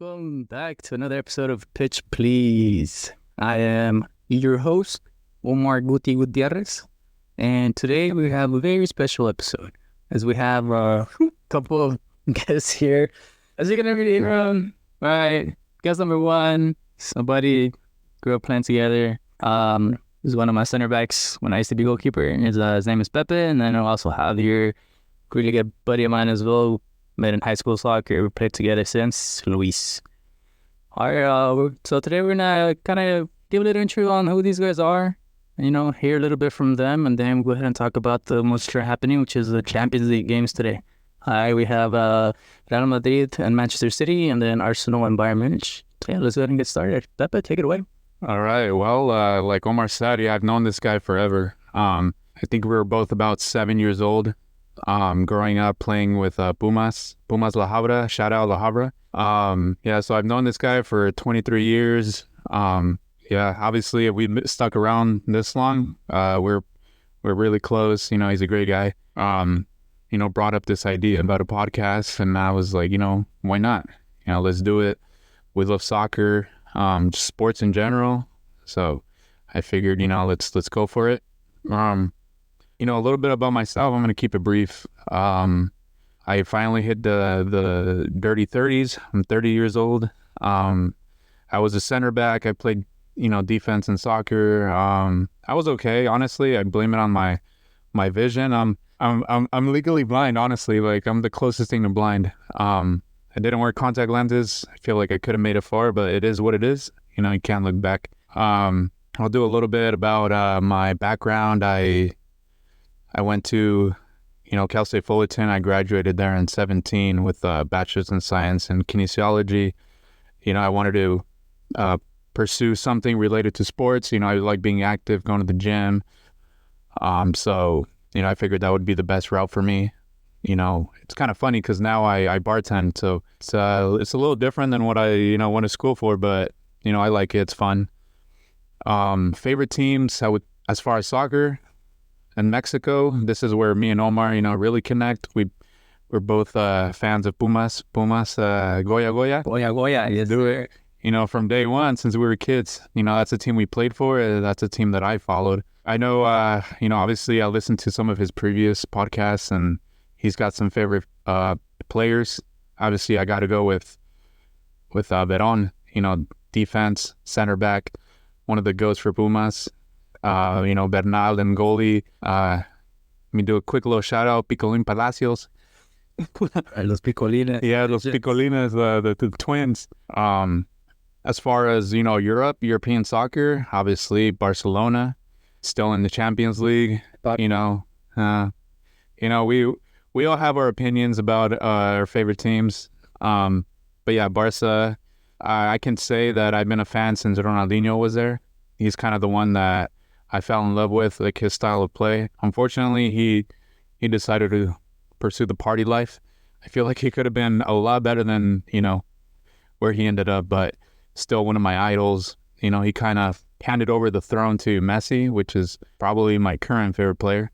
Welcome back to another episode of Pitch Please. I am your host, Omar Guti Gutierrez, and today we have a very special episode as we have a couple of guests here. As you're going to read right, guest number one, somebody grew up playing together. He's one of my center backs when I used to be goalkeeper. His name is Pepe, and then I also have here a really good buddy of mine as well. Met in high school soccer. We played together since, Luis. All right, so today we're gonna kind of give a little intro on who these guys are, hear a little bit from them, and then go ahead and talk about the most happening, which is the Champions League games today. We have Real Madrid and Manchester City, and then Arsenal and Bayern Munich. So yeah, let's go ahead and get started. Pepe, take it away. All right. Well, like Omar said, I've known this guy forever. I think we were both about 7 years old. Growing up playing with Pumas La Habra, shout out La Habra. So I've known this guy for 23 years. Obviously if we stuck around this long, we're really close. He's a great guy. Brought up this idea about a podcast, and I was like, why not? Let's do it. We love soccer, just sports in general. So I figured, let's go for it. A little bit about myself. I'm going to keep it brief. I finally hit the dirty 30s. I'm 30 years old. I was a center back. I played, defense and soccer. I was okay, honestly. I blame it on my vision. I'm legally blind, honestly. Like, I'm the closest thing to blind. I didn't wear contact lenses. I feel like I could have made it far, but it is what it is. You can't look back. I'll do a little bit about my background. I went to, Cal State Fullerton. I graduated there in 2017 with a bachelor's in science and kinesiology. I wanted to pursue something related to sports. I like being active, going to the gym. So I figured that would be the best route for me. It's kind of funny because now I bartend, so it's a little different than what I went to school for, but I like it. It's fun. Favorite teams, as far as soccer. In Mexico, this is where me and Omar, really connect. We're both fans of Pumas, Goya. Goya, yes. Do it. From day one, since we were kids. That's a team we played for. That's a team that I followed. I know, obviously I listened to some of his previous podcasts, and he's got some favorite players. Obviously, I got to go with Veron, defense, center back, one of the goats for Pumas. Bernal and goalie. Let me do a quick little shout out, Picolín Palacios. Los Picolines. Yeah, Los Picolines, the twins. As far as, European soccer, obviously Barcelona, still in the Champions League. We all have our opinions about our favorite teams. But yeah, Barca, I can say that I've been a fan since Ronaldinho was there. He's kind of the one that I fell in love with, like his style of play. Unfortunately, he decided to pursue the party life. I feel like he could have been a lot better than, where he ended up, but still one of my idols. He kind of handed over the throne to Messi, which is probably my current favorite player.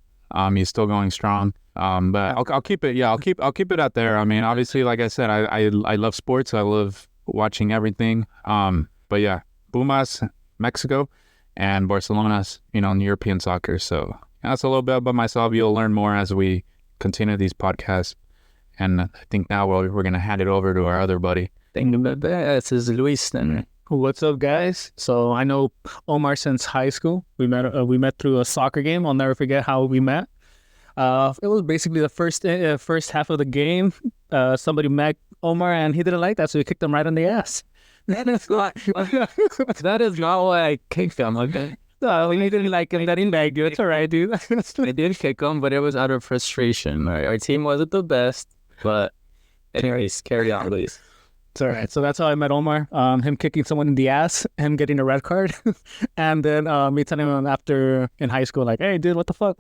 He's still going strong. But I'll keep it. Yeah, I'll keep it out there. I mean, obviously, like I said, I love sports. I love watching everything. But yeah, Pumas, Mexico, and Barcelona's, in European soccer. So that's a little bit about myself. You'll learn more as we continue these podcasts. And I think now we're going to hand it over to our other buddy. Thank you, Pepe. This is Luis. Then. What's up, guys? So I know Omar since high school. We met through a soccer game. I'll never forget how we met. It was basically the first half of the game. Somebody met Omar and he didn't like that, so he kicked him right in the ass. That is not why I kicked him, okay? No, he didn't like him. That didn't like you. It's all right, dude. I did kick him, but it was out of frustration. Our team wasn't the best, but anyways, carry on, please. It's all right. So that's how I met Omar. Him kicking someone in the ass, him getting a red card, and then me telling him after in high school, like, "Hey, dude, what the fuck?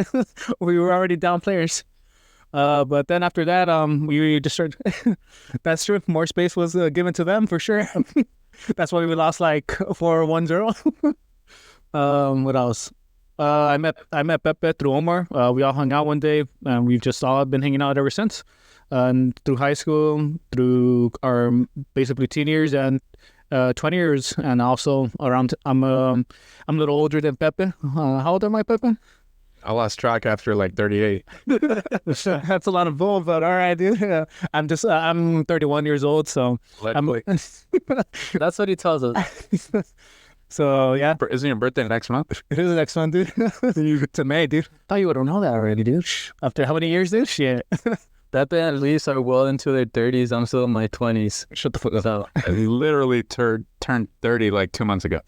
We were already down players." But then after that, we just started. That's true. More space was given to them for sure. That's why we lost like 4-1-0. What else? I met Pepe through Omar. We all hung out one day, and we've just all been hanging out ever since. through high school, through our basically teen years and 20 years, and also around. I'm a little older than Pepe. How old am I, Pepe? I lost track after like 38. That's a lot of bull, but all right, dude. I'm 31 years old, so That's what he tells us. So yeah, Isn't your birthday next month? it is the next one, dude. To May, dude. Thought you would have known that already, dude. After how many years, dude? Shit. Pepe and Luis are well into their 30s. I'm still in my 20s. Shut the fuck up. So, I literally turned 30 like 2 months ago.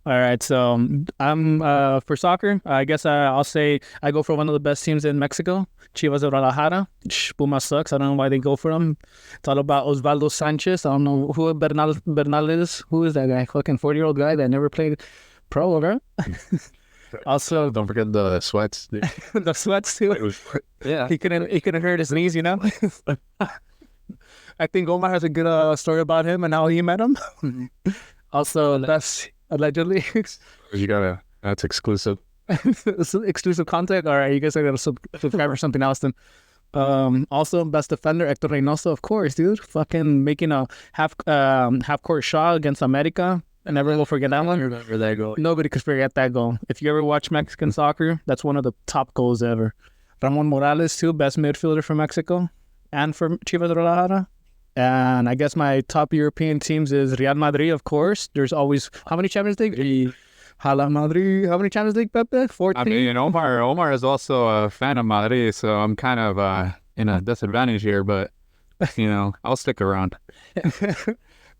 All right, so I'm for soccer. I guess I'll say I go for one of the best teams in Mexico, Chivas de Guadalajara. Pumas sucks. I don't know why they go for them. It's all about Osvaldo Sanchez. I don't know who Bernal is. Who is that guy? Fucking 40-year-old guy that never played pro, right? Also, Don't forget the sweats. Dude. the sweats too. yeah. He couldn't hurt his knees, you know. I think Omar has a good story about him and how he met him. Also, that's allegedly That's exclusive. exclusive content. All right, you guys are gonna subscribe or something else then. Also, best defender Hector Reynoso, of course, dude. Fucking making a half court shot against America. I never will forget that one. I remember that goal. Nobody could forget that goal. If you ever watch Mexican soccer, that's one of the top goals ever. Ramon Morales too, best midfielder for Mexico and for Chivas de Guadalajara. And I guess my top European teams is Real Madrid, of course. There's always how many Champions League? Hala Madrid. How many Champions League, Pepe? 14? I mean, Omar is also a fan of Madrid, so I'm kind of in a disadvantage here, but, I'll stick around.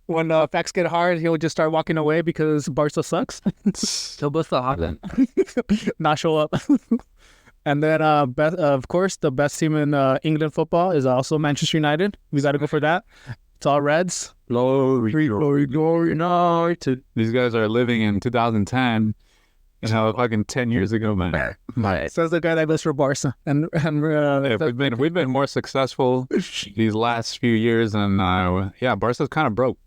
When facts get hard, he'll just start walking away because Barca sucks. He'll bust the hot then. Not show up. And then, of course, the best team in England football is also Manchester United. We got to go for that. It's all Reds. Glory, no. These guys are living in 2010, fucking 10 years ago, man. Says the guy that lives for Barca. And Yeah, we've been more successful these last few years, and Barca's kind of broke.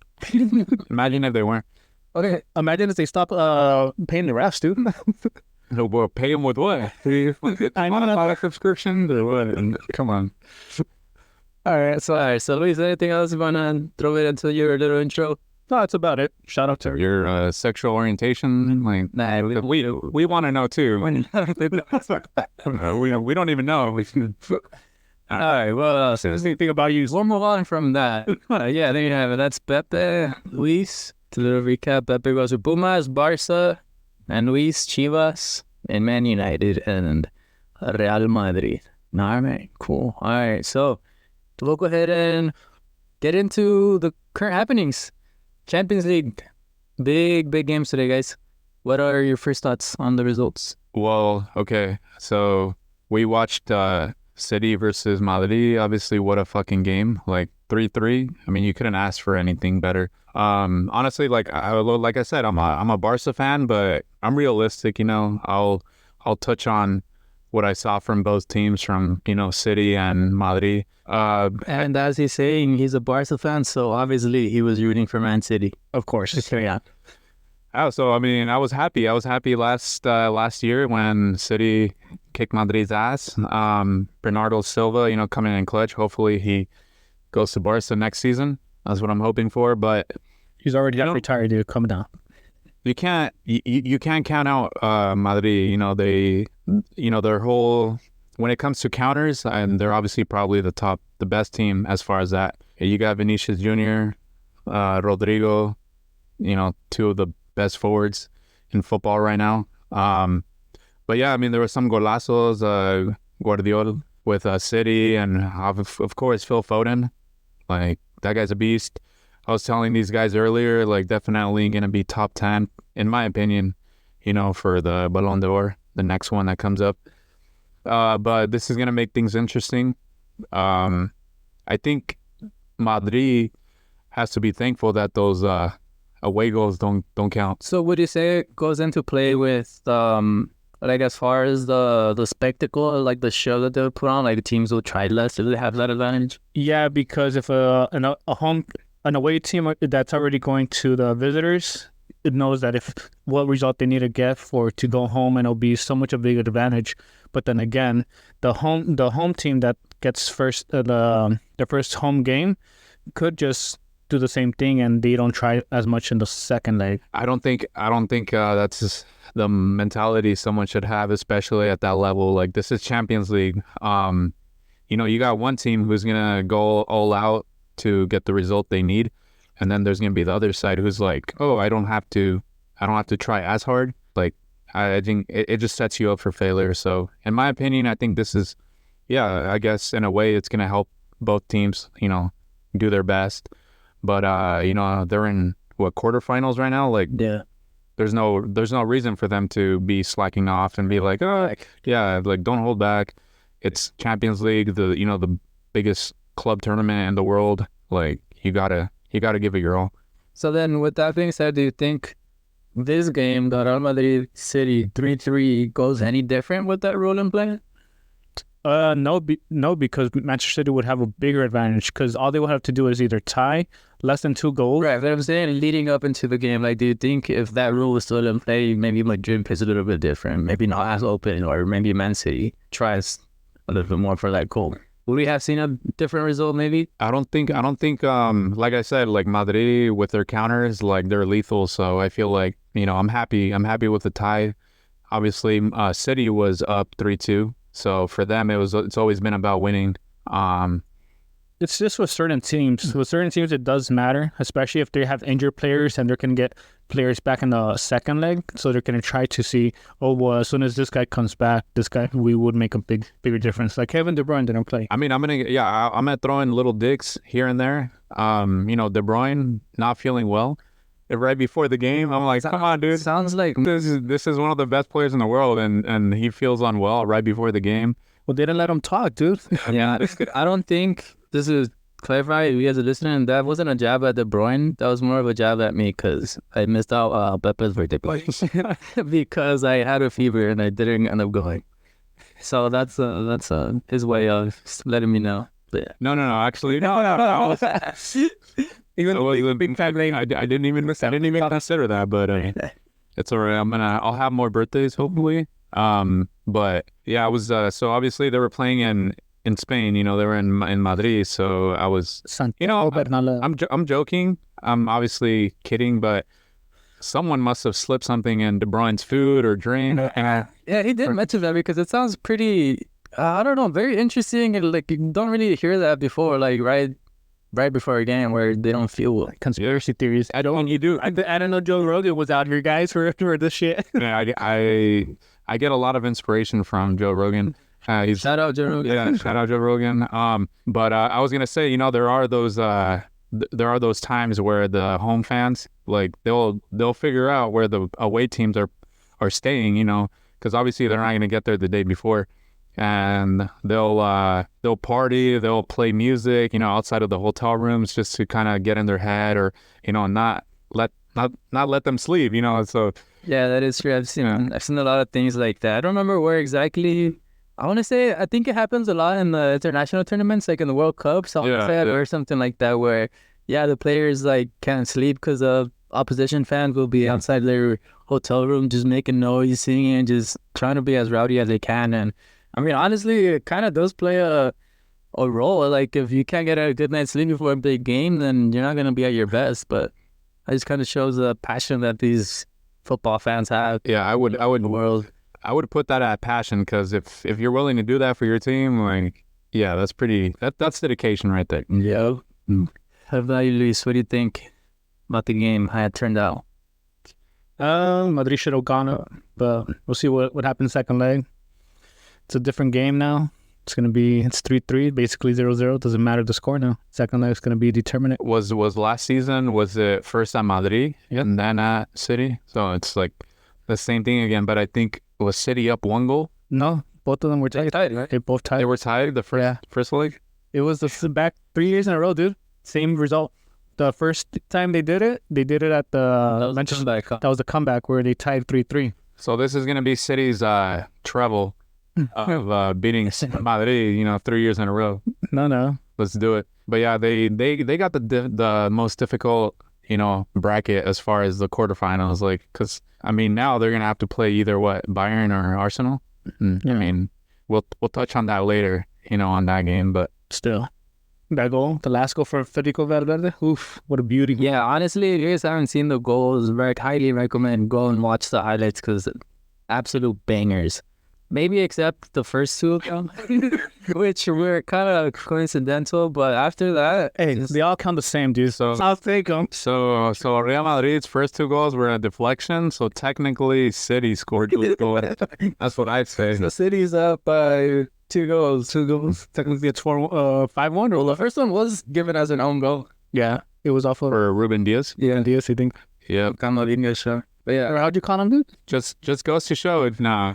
Imagine if they weren't. okay, imagine if they stop paying the refs, dude. No, we'll pay them with what? I know that. Spotify subscription or what? Come on. All right, so Luis, anything else you want to throw it into your little intro? No, that's about it. Shout out to Your sexual orientation, like Nah, we want to know too. We don't even know. All right, well, anything about you. we'll move on from that. Yeah, there you have it. That's Pepe, Luis. To a little recap, Pepe goes with Pumas, Barca, and Luis, Chivas, and Man United, and Real Madrid. All right, cool. All right, so we'll go ahead and get into the current happenings. Champions League. Big games today, guys. What are your first thoughts on the results? Well, okay. So we watched City versus Madrid. Obviously, what a fucking game. Like 3-3. I mean, you couldn't ask for anything better. Honestly, like I said, I'm a Barca fan, but I'm realistic. I'll touch on what I saw from both teams, from City and Madrid. And as he's saying, he's a Barca fan, so obviously he was rooting for Man City. Of course. Carry on. Oh, so I mean, I was happy. I was happy last year when City kicked Madrid's ass. Bernardo Silva, coming in clutch. Hopefully he goes to Barca next season. That's what I'm hoping for. But He's already retired, dude. Come down. you can't count out Madrid. Their whole, when it comes to counters, and they're obviously probably the best team as far as that. You got Vinicius Jr., Rodrigo, two of the best forwards in football right now. But yeah, I mean, there were some golazos, Guardiola with City, and of course Phil Foden. Like, that guy's a beast. I was telling these guys earlier, like, definitely going to be top 10, in my opinion, for the Ballon d'Or, the next one that comes up. But this is going to make things interesting. I think Madrid has to be thankful that those away goals don't count. So would you say it goes into play with, like, as far as the spectacle, like the show that they would put on, like the teams will try less? Do they have that advantage? Yeah, because if an away team that's already going to the visitors, it knows that if what result they need to get to go home, and it'll be so much a big advantage. But then again, the home team that gets their first home game could just do the same thing, and they don't try as much in the second leg. I don't think that's just the mentality someone should have, especially at that level. Like, this is Champions League. You got one team who's gonna go all out to get the result they need, and then there's gonna be the other side who's like, oh, I don't have to try as hard. Like, I think it just sets you up for failure. So in my opinion, I think this is, I guess in a way it's gonna help both teams, do their best. But they're in quarterfinals right now. Like, Yeah. there's no reason for them to be slacking off and be like, like, don't hold back. It's Champions League, the biggest club tournament in the world. Like, you gotta give it your all. So then, with that being said, do you think this game, the Real Madrid City 3-3, goes any different with that rule in play? No, because Manchester City would have a bigger advantage because all they would have to do is either tie less than 2 goals. Right, but I'm saying leading up into the game, like, do you think if that rule was still in play, maybe Madrid plays a little bit different, maybe not as open, or maybe Man City tries a little bit more for that goal? Would we have seen a different result, maybe? I don't think, like I said, like, Madrid with their counters, like, they're lethal. So I feel like, I'm happy with the tie. Obviously, City was up 3-2. So for them, it's always been about winning. It's just with certain teams. With certain teams, it does matter, especially if they have injured players and they can get players back in the second leg. So they're going to try to see, as soon as this guy comes back, we would make a bigger difference. Like Kevin De Bruyne didn't play. I mean, I'm gonna throw in little dicks here and there. De Bruyne not feeling well. Right before the game, I'm like, come on, dude. Sounds like This is one of the best players in the world, and he feels unwell right before the game. Well, they didn't let him talk, dude. Yeah, I don't think this is clarify you as a listener, and that wasn't a jab at De Bruyne. That was more of a jab at me because I missed out Pepe's birthday party because I had a fever and I didn't end up going. So that's his way of letting me know. But yeah. No. Actually, no. Even big family. I didn't even consider that, but it's all right. I'll have more birthdays hopefully. But yeah, I was so obviously they were playing in Spain. They were in Madrid. So I was, I'm joking. I'm obviously kidding, but someone must have slipped something in De Bruyne's food or drink. Yeah, he did mention that because it sounds pretty. I don't know, very interesting. And like, you don't really hear that before, like right before a game where they don't feel Conspiracy theories. I don't know Joe Rogan was out here, guys, for this shit. Yeah, I get a lot of inspiration from Joe Rogan. Shout out Joe Rogan. Yeah, shout out Joe Rogan. But I was gonna say, there are those times where the home fans, like, they'll figure out where the away teams are staying, because obviously they're not gonna get there the day before. And they'll party, they'll play music, outside of the hotel rooms just to kind of get in their head, or not let them sleep, So yeah, that is true. I've seen a lot of things like that. I don't remember where exactly. I want to say I think it happens a lot in the international tournaments, like in the World Cup, or something like that, where the players like can't sleep because of opposition fans will be outside their hotel room just making noise, singing, just trying to be as rowdy as they can. And I mean, honestly, it kind of does play a role. Like, if you can't get a good night's sleep before a big game, then you're not going to be at your best. But it just kind of shows the passion that these football fans have. Yeah, I would put that at passion, because if you're willing to do that for your team, like, yeah, that's dedication right there. Yeah. How about you, Luis? What do you think about the game, how it turned out? Madrid should have gone up, but we'll see what happens second leg. It's a different game now. It's 3-3, basically 0-0. Doesn't matter the score now. Second leg is going to be determinant. Was last season, was it first at Madrid and then at City? So it's like the same thing again, but I think it was City up 1 goal. No, both of them were tied, right? They both tied. They were tied the first leg? It was the back 3 years in a row, dude. Same result. The first time they did it at the Manchester. That was the comeback where they tied 3-3. So this is going to be City's treble of beating Madrid, 3 years in a row. No. Let's do it. But yeah, they got the most difficult, bracket as far as the quarterfinals. Like, because I mean, now they're gonna have to play either Bayern or Arsenal. I mean, we'll touch on that later. on that game. But Still, that goal, the last goal for Federico Valverde, oof, what a beauty. Yeah, honestly, if you guys haven't seen the goals, very highly recommend go and watch the highlights because absolute bangers. Maybe except the first two of them, which were kind of coincidental. But after that, Hey, they all count the same, dude. So- I'll take them. so Real Madrid's first two goals were a deflection. So technically, City scored those goals. That's what I'd say. the City's up by 2 goals. 2 goals. Technically, it's 5-1. Well, the first one was given as an own goal. Yeah, it was off of For Ruben Diaz. Yeah, Diaz, I think. Yep. Camavinga shot. But yeah, Or how'd you call him, dude? Just goes to show it. Nah.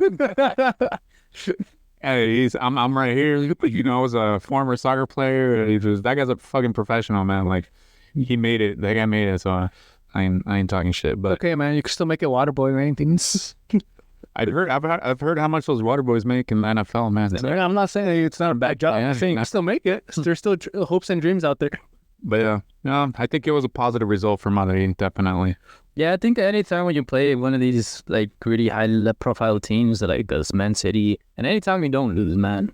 Hey, I'm right here. I was a former soccer player. That guy's a fucking professional, man. Like, he made it. That guy made it. So I ain't talking shit. But Okay, man, you can still make it water boy or anything. I've heard how much those water boys make in the NFL, man. I'm not saying it's not a bad job. Yeah, I'm saying you can still make it. There's still hopes and dreams out there. But yeah, no, I think it was a positive result for Madrid, definitely. yeah. I think anytime when you play one of these like really high-profile teams like this Man City, and anytime you don't lose, man.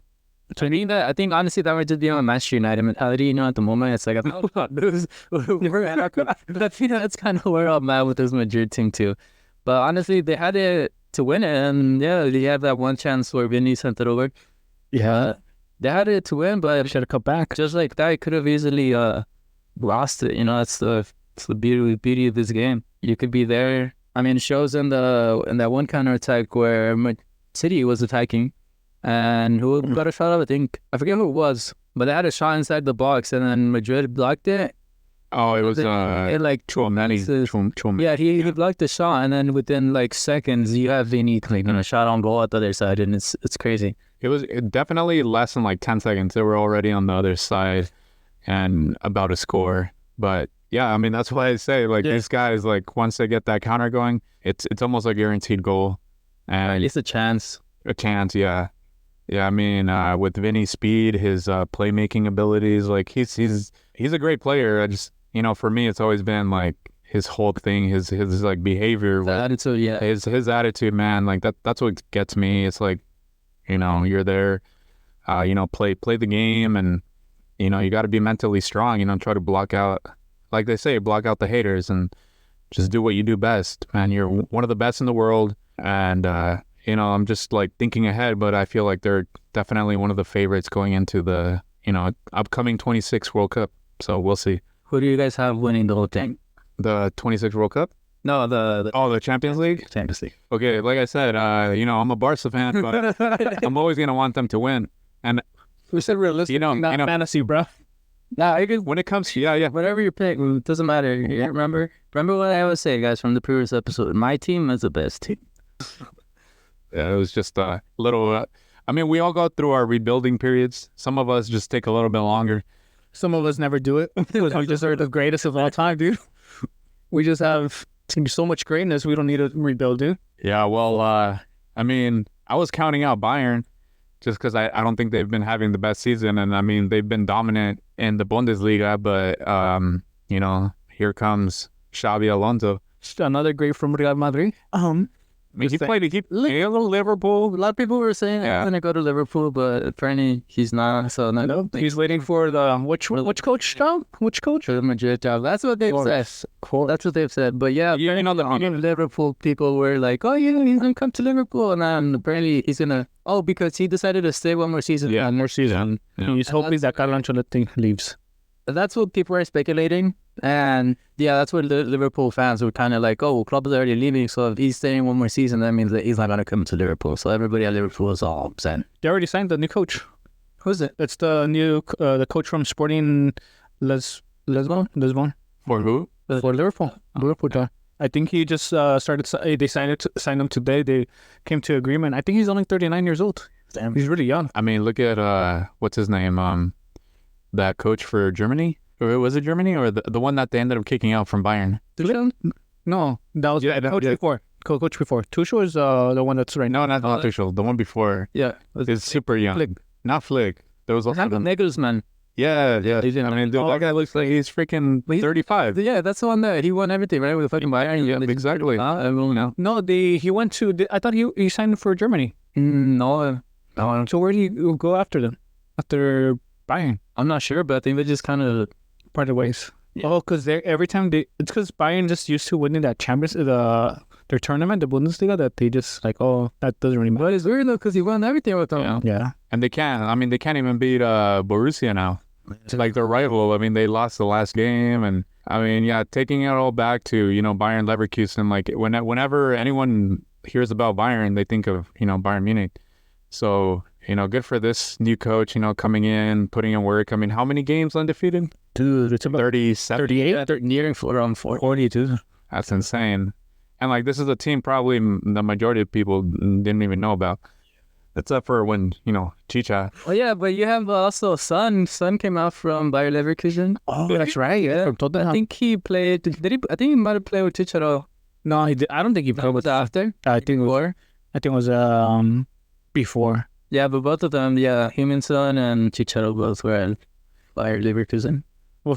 So I think honestly that might just be on Manchester United mentality. At the moment it's like I'm not lose. We're happy. But I think that's kind of where I'm at with this Madrid team too. But honestly, they had it to win it, and yeah, they had that one chance where Vinny sent it over. Yeah, they had it to win, but Should have come back. just like that, could have easily lost it. It's the beauty of this game. You could be there. I mean, it shows in that one counter attack where City was attacking, and who got a shot up? I forget who it was, but they had a shot inside the box, and then Madrid blocked it. Oh, it was It like Chouameni. yeah, he blocked the shot, and then within like seconds, you have Vinny clicking a shot on goal at the other side, and it's crazy. It was definitely less than like 10 seconds. They were already on the other side and about to score. But yeah, I mean, that's why I say like these guys, like once they get that counter going, it's almost a guaranteed goal. And It's a chance. a chance, yeah. Yeah, I mean, with Vinny's speed, his playmaking abilities, like he's a great player. I just, for me, it's always been like his whole thing, his like behavior, The attitude, yeah. his attitude, man. Like that's what gets me. It's like, you're there, play the game, and you got to be mentally strong. Try to block out, like they say, block out the haters, and just do what you do best, man. You're one of the best in the world, and I'm just like thinking ahead, but I feel like they're definitely one of the favorites going into the upcoming 26 World Cup. So we'll see. Who do you guys have winning the whole thing? The 26 World Cup? No, the The Champions League? Champions League. Okay, like I said, I'm a Barca fan, but I'm always gonna want them to win. And We said realistic, not fantasy, bro. Nah, you can when it comes, yeah, whatever you pick, it doesn't matter. Yeah, remember what I always say, guys, from the previous episode. My team is the best team. yeah, it was just a little. I mean, we all go through our rebuilding periods. Some of us just take a little bit longer. Some of us never do it. We just are the greatest of all time, dude. We just have so much greatness. We don't need to rebuild, dude. Yeah, well, I mean, I was counting out Bayern just because I don't think they've been having the best season. And I mean, they've been dominant in the Bundesliga, but, here comes Xabi Alonso. Just another great from Real Madrid. I mean, he played Liverpool. A lot of people were saying Yeah. I'm gonna go to Liverpool, but apparently he's not. So no, He's waiting for the which coach, Tom? Which coach? for the Madrid job. That's what they've said. That's what they've said. But yeah, You know the Liverpool people were like, oh yeah, he's gonna come to Liverpool, and then apparently he's gonna. Oh, because he decided to stay one more season. Yeah. One more season. Yeah. He's hoping that Carlo Ancelotti leaves. That's what people are speculating, and yeah, that's what the Liverpool fans were kind of like. Oh, Klopp is already leaving, so if he's staying one more season, that means that he's not gonna come to Liverpool. So everybody at Liverpool is all upset. They already signed the new coach. Who's it? It's the new the coach from Sporting Lisbon For who? for Liverpool. Liverpool. I think he just started. They signed him today. They came to agreement. I think he's only 39 years old. Damn. He's really young. I mean, look at what's his name? That coach for Germany, or was it Germany, or the one that they ended up kicking out from Bayern? Tuchel? No, that was coach before. Coach before. Tuchel is the one that's right now. No, not Tuchel. The one before Yeah, is super young. Flick. Not Flick. There was also Nagelsmann. yeah. He didn't- I mean, dude, Oh, that guy looks like he's freaking 35. Yeah, that's the one that he won everything, right? With the fucking Bayern. Yeah, Exactly. I don't know. No, he went to. I thought he signed for Germany. No, So where do you go after them? after Bayern. I'm not sure, but I think they just kind of Parted ways. Yeah. Oh, because every time it's because Bayern just used to winning that their tournament, the Bundesliga, that they just like, oh, that doesn't really matter. But it's weird though, because he won everything with them. Yeah. Yeah. And they can't even beat Borussia now. It's like their rival. I mean, they lost the last game, and I mean, yeah, taking it all back to Bayern Leverkusen. Like whenever anyone hears about Bayern, they think of Bayern Munich. So good for this new coach. Coming in, putting in work. I mean, how many games undefeated? Dude, it's about 37. 38. Yeah, they're nearing around 42. That's insane. And like this is a team probably the majority of people didn't even know about. Except for when, Chicha. Oh yeah, but you have also Son. Son came out from Bayer Leverkusen. Oh, that's right. Yeah. From I Tottenham. think he played. Did he? I think he might have played with Chicharo. No, he did. I don't think he played Was with. after? I think it was before. Yeah, but both of them, yeah, him and Son and Chicharo both were at Bayer Leverkusen. Well,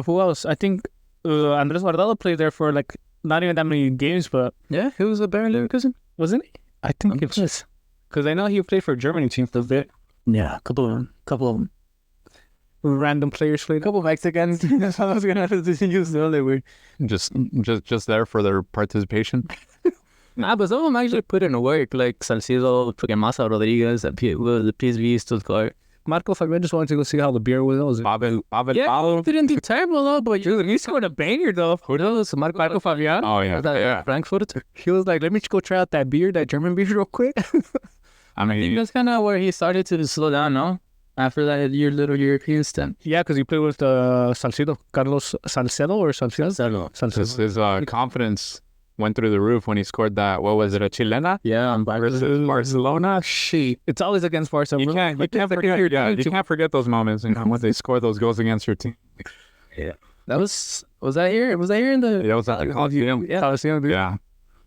who else? I think Andres Guardado played there for like not even that many games, but Yeah, he was at Bayer Leverkusen. wasn't he? I think it was. Because I know he played for Germany team for a bit. Yeah, a couple of them. Random players played. A couple of Mexicans. That's how I was gonna have to use the other word. Just there for their participation. Nah, but some of them actually put in work, like Salcido, fucking Massa Rodriguez, the PSV Stuttgart. Marco Fabian just wanted to go see how the beer was. Pavel Yeah, Pavel. didn't do terrible though, but He scored a banger though. who knows? Marco Fabian. Oh yeah, yeah. Frankfurt. He was like, let me just go try out that German beer real quick. I I think mean, that's kind of where he started to slow down, no? After that little European stint. Yeah, because he played with Salcido. Carlos Salcedo or Salcedo? his confidence went through the roof when he scored that. What was it? A Chilena Yeah, on versus Barcelona. Shit. It's always against Barcelona. You can't forget those moments and when they score those goals against your team. that was that here? Was that here in the? Yeah, was that Coliseum? Yeah. Coliseum, dude. Yeah,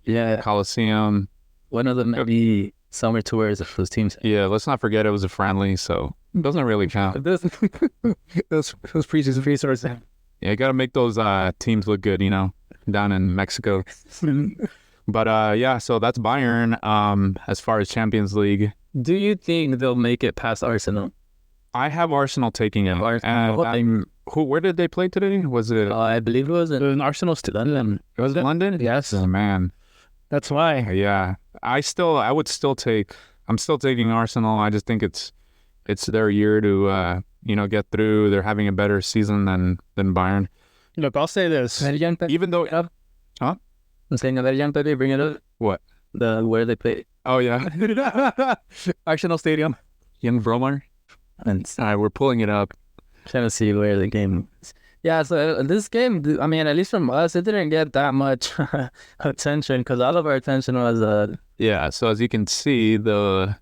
Yeah, Coliseum. one of the many summer tours of those teams. Yeah, let's not forget it was a friendly, so it doesn't really count. Those preseason resources. Yeah, you got to make those teams look good, down in Mexico. But yeah, so that's Bayern. As far as Champions League, Do you think they'll make it past Arsenal? I have Arsenal taking it. Arsenal. And where did they play today? Was it? I believe it was in Arsenal still. London. Was it London? Yes. Oh man. That's why. Yeah. I'm still taking Arsenal. I just think it's their year to get through. They're having a better season than Bayern. Look, I'll say this. Even though I'm saying that young Pepe, bring it up. What? Where they play. Oh yeah. Arsenal Stadium. Young Bromer. And All right, we're pulling it up. trying to see where the game is. Yeah, so this game, I mean, at least from us, it didn't get that much attention because all of our attention was Yeah, so as you can see, the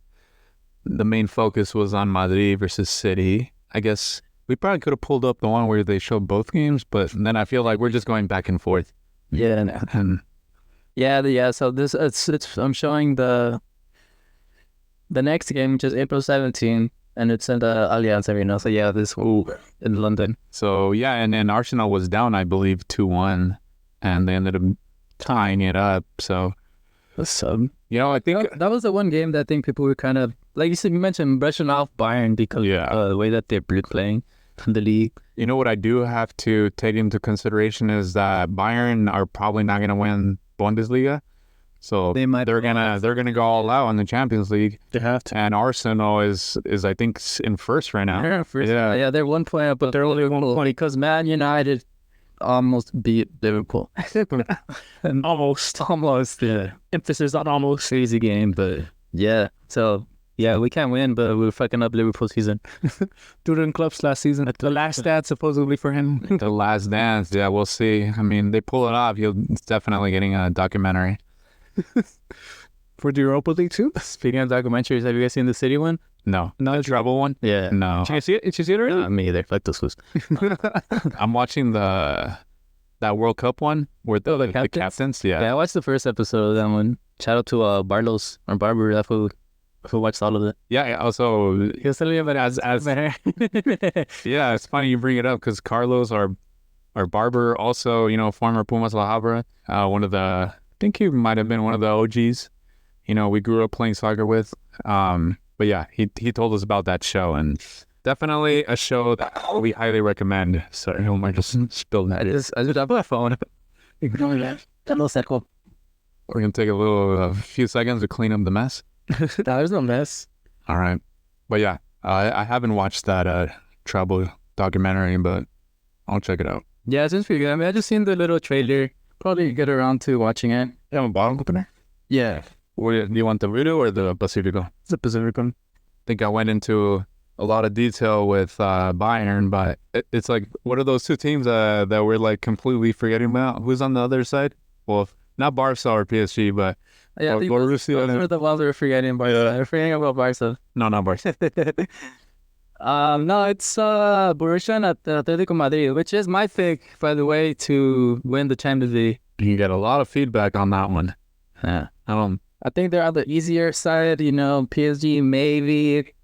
main focus was on Madrid versus City. I guess we probably could have pulled up the one where they showed both games, but then I feel like we're just going back and forth. yeah. And Yeah. So this it's I'm showing the next game, which is April 17th, and it's in the Allianz Arena. So yeah, this one in London. so yeah, and Arsenal was down, I believe, 2-1, and they ended up tying it up. So So I think that was the one game that I think people were kind of like you said. You mentioned brushing off Bayern because the way that they're playing in the league. you know what I do have to take into consideration is that Bayern are probably not going to win Bundesliga. So they're gonna go all out in the Champions League. They have to. And Arsenal is I think in first right now. Yeah, they're 1 point up, but they're only 1 point because Man United almost beat Liverpool. And almost. Yeah, Emphasis on almost. crazy game, but yeah. So yeah, we can't win, but we're fucking up Liverpool season. During clubs last season. The last stat supposedly for him. The Last Dance. Yeah, we'll see. I mean, they pull it off. He's definitely getting a documentary. For the Europa League too. Speaking of documentaries, have you guys seen the City one? No, the Trouble one. Yeah. No, Did you see it? Did you see it already? Me either. Fuck those fools. I'm watching that World Cup one where the captains. Yeah. Yeah, I watched the first episode of that one. Shout out to Barlos or Barber, that who watched all of it. Yeah. Also, He was telling me about it as yeah, it's funny you bring it up because Carlos, our barber, also former Pumas La Habra, I think he might have been one of the OGs. We grew up playing soccer with. But yeah, he told us about that show, and definitely a show that we highly recommend. Sorry, Omar just spilled that. I just have my phone. Ignore that. No circle. We're gonna take a few seconds to clean up the mess. There's no mess. All right, but yeah, I haven't watched that travel documentary, but I'll check it out. Yeah, it's pretty good. I mean, I just seen the little trailer. Probably get around to watching it. You have a bottle opener? Yeah. Do you want the Rudo or the Pacifico? It's a Pacific one. I think I went into a lot of detail with Bayern, but it's like, what are those two teams that we're like completely forgetting about? Who's on the other side? Well, not Barca or PSG, but Yeah, those are the ones we're forgetting. Barca. We're forgetting about Barca. no, not Barca. No, it's Borussia and Atletico Madrid, which is my pick, by the way, to win the Champions League. You get a lot of feedback on that one. Yeah. I think they're on the easier side, PSG maybe.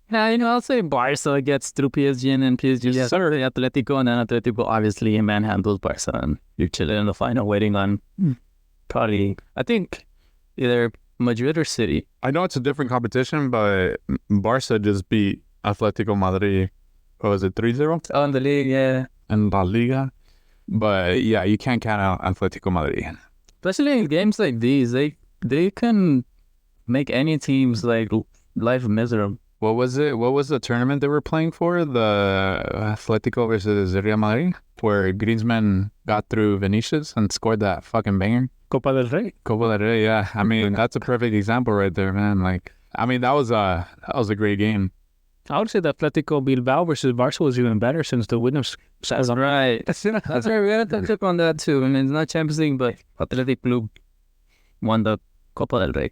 Yeah, I'll say Barca gets through PSG and then PSG gets through Atletico, and then Atletico obviously manhandles Barca, and you're chilling in the final waiting on probably, I think, either Madrid or City. I know it's a different competition, but Barca just beat Atletico Madrid, what was it, 3-0? Oh, in the league, yeah. In La Liga. But yeah, you can't count out Atletico Madrid. Especially in games like these, they can make any team's like life miserable. What was it? What was the tournament they were playing for? The Atletico versus Real Madrid, where Griezmann got through Vinicius and scored that fucking banger. Copa del Rey. Copa del Rey, yeah. I mean, that's a perfect example right there, man. Like, I mean, that was a great game. I would say the Atletico Bilbao versus Barca was even better since the winners. That's right. That's right. We had to touch on that too. I mean, it's not Champions League, but Athletic Club won the Copa del Rey.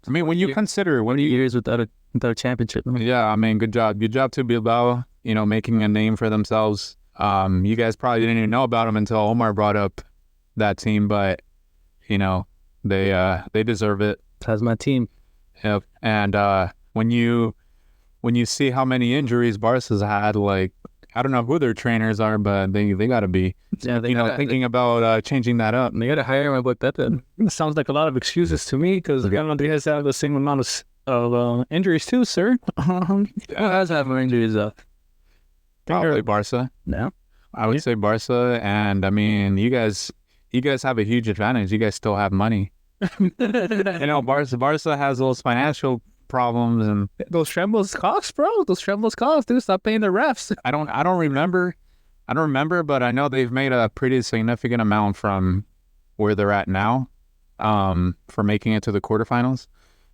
I mean, when you consider years without a championship. Yeah, I mean, good job to Bilbao. Making a name for themselves. You guys probably didn't even know about them until Omar brought up that team, but they deserve it. That's my team. Yep. And when you see how many injuries Barca's had, like, I don't know who their trainers are, but they gotta be, thinking about changing that up. They gotta hire my boy Pepe. It sounds like a lot of excuses to me because Real Madrid has had the same amount of injuries too, sir. Who has had more injuries though? Probably Barca. No, I would say Barca, and I mean, you guys have a huge advantage. You guys still have money. Barca has those financial problems, and those trembles cost, bro. Those trembles cost. Dude, stop paying the refs. I don't remember, but I know they've made a pretty significant amount from where they're at now, for making it to the quarterfinals,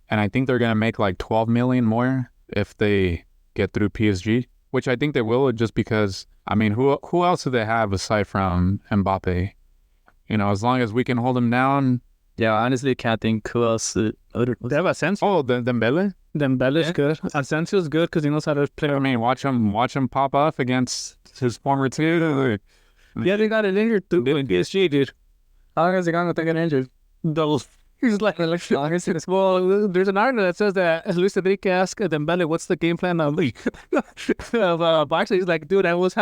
and I think they're gonna make like 12 million more if they get through PSG, which I think they will, just because, I mean, who else do they have aside from Mbappe? As long as we can hold them down. Yeah, honestly, I can't think who else. They have Asensio. Oh, Dembele? Dembele's good. Asensio's good because he knows how to play. I mean, watch him pop off against his former team. Yeah, they got it injured too in PSG, dude. How long is he going to get injured? Those. He's like, well, there's an article that says that Luis Enrique asked Dembele, "What's the game plan of Barca?" He's like, "Dude, I was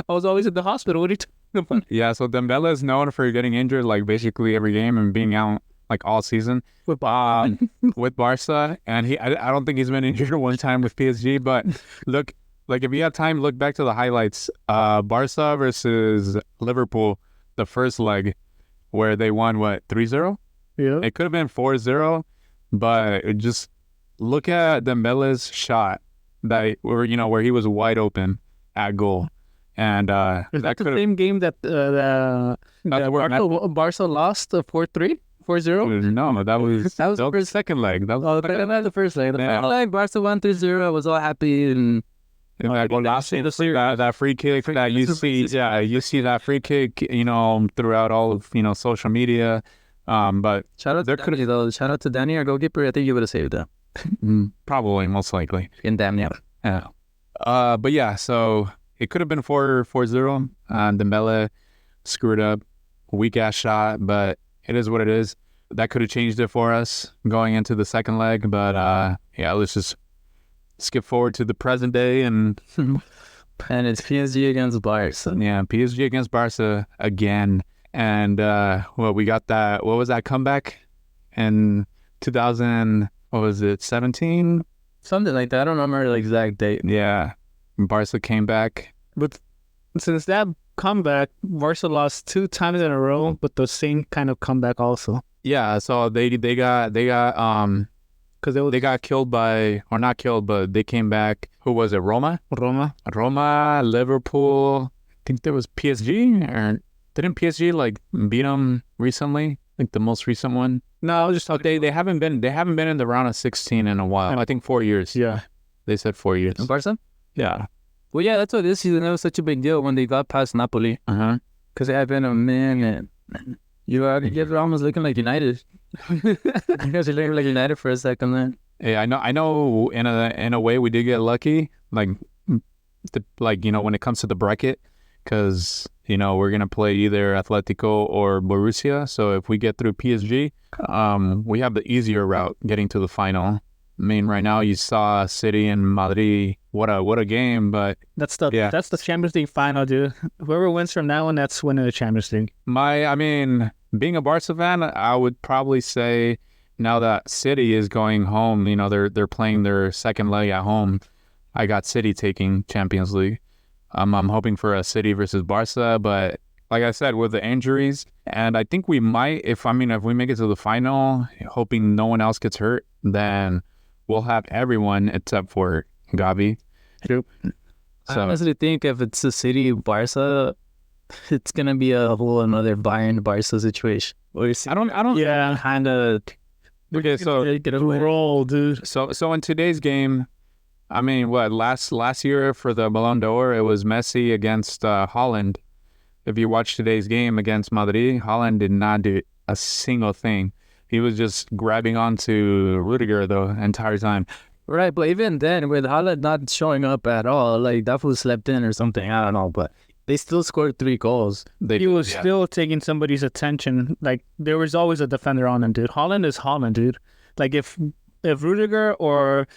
always in the hospital. What are you talking about?" Yeah, so Dembele is known for getting injured like basically every game and being out like all season with Barca, and I don't think he's been injured one time with PSG. But look, like, if you have time, look back to the highlights. Barca versus Liverpool, the first leg, where they won 3-0. Yeah. It could have been 4-0, but just look at Dembele's shot where he was wide open at goal. And is that the same game that Barca lost 4-3? 4-0? No, that was the second leg. That was the first leg. The final leg, Barca won 3-0. I was all happy, and that free kick that you see. Yeah, you see that free kick. Throughout all of social media. But shout out to Danny, though. Shout out to Danny, our goalkeeper. I think you would have saved that. Probably, most likely. In damn near. Yeah. But yeah, so it could have been 4-0. Dembele screwed up, weak ass shot, but it is what it is. That could have changed it for us going into the second leg. But yeah, let's just skip forward to the present day and it's PSG against Barca. Yeah, PSG against Barca again. And we got that. What was that comeback in 2000? What was it? 17? Something like that. I don't remember the exact date. Yeah. Barca came back. But since that comeback, Barca lost 2 times in a row, but the same kind of comeback also. Yeah, so they got Because they got killed by, or not killed, but they came back. Who was it? Roma, Liverpool. I think there was PSG, or didn't PSG like beat them recently? Like the most recent one. No, I was just talking. They haven't been in the round of 16 in a while. I think 4 years. Yeah. They said 4 years. Barca? Yeah. Well, yeah, that's why this season it was such a big deal when they got past Napoli. Because it had been a minute. You guys were almost looking like United. You guys are looking like United for a second then. Yeah, I know. In a way, we did get lucky. Like when it comes to the bracket, because we're gonna play either Atletico or Borussia. So if we get through PSG, we have the easier route getting to the final. I mean, right now you saw City and Madrid. What a game! But that's the Champions League final, dude. Whoever wins from now on, that's winning the Champions League. Being a Barca fan, I would probably say now that City is going home, they're playing their second leg at home. I got City taking Champions League. I'm hoping for a City versus Barca, but like I said, with the injuries, and I think we might, if we make it to the final, hoping no one else gets hurt, then we'll have everyone except for Gavi. True. I honestly think if it's a City Barca, it's gonna be a whole another Bayern Barca situation. I don't. Yeah. Kind of. Okay, so roll, dude. So in today's game, last year for the Ballon d'Or, it was Messi against Haaland. If you watch today's game against Madrid, Haaland did not do a single thing. He was just grabbing onto Rudiger the entire time. Right, but even then, with Haaland not showing up at all, like that fool slept in or something, I don't know, but they still scored 3 goals. He was still taking somebody's attention. Like, there was always a defender on him, dude. Haaland is Haaland, dude. Like, if Rudiger or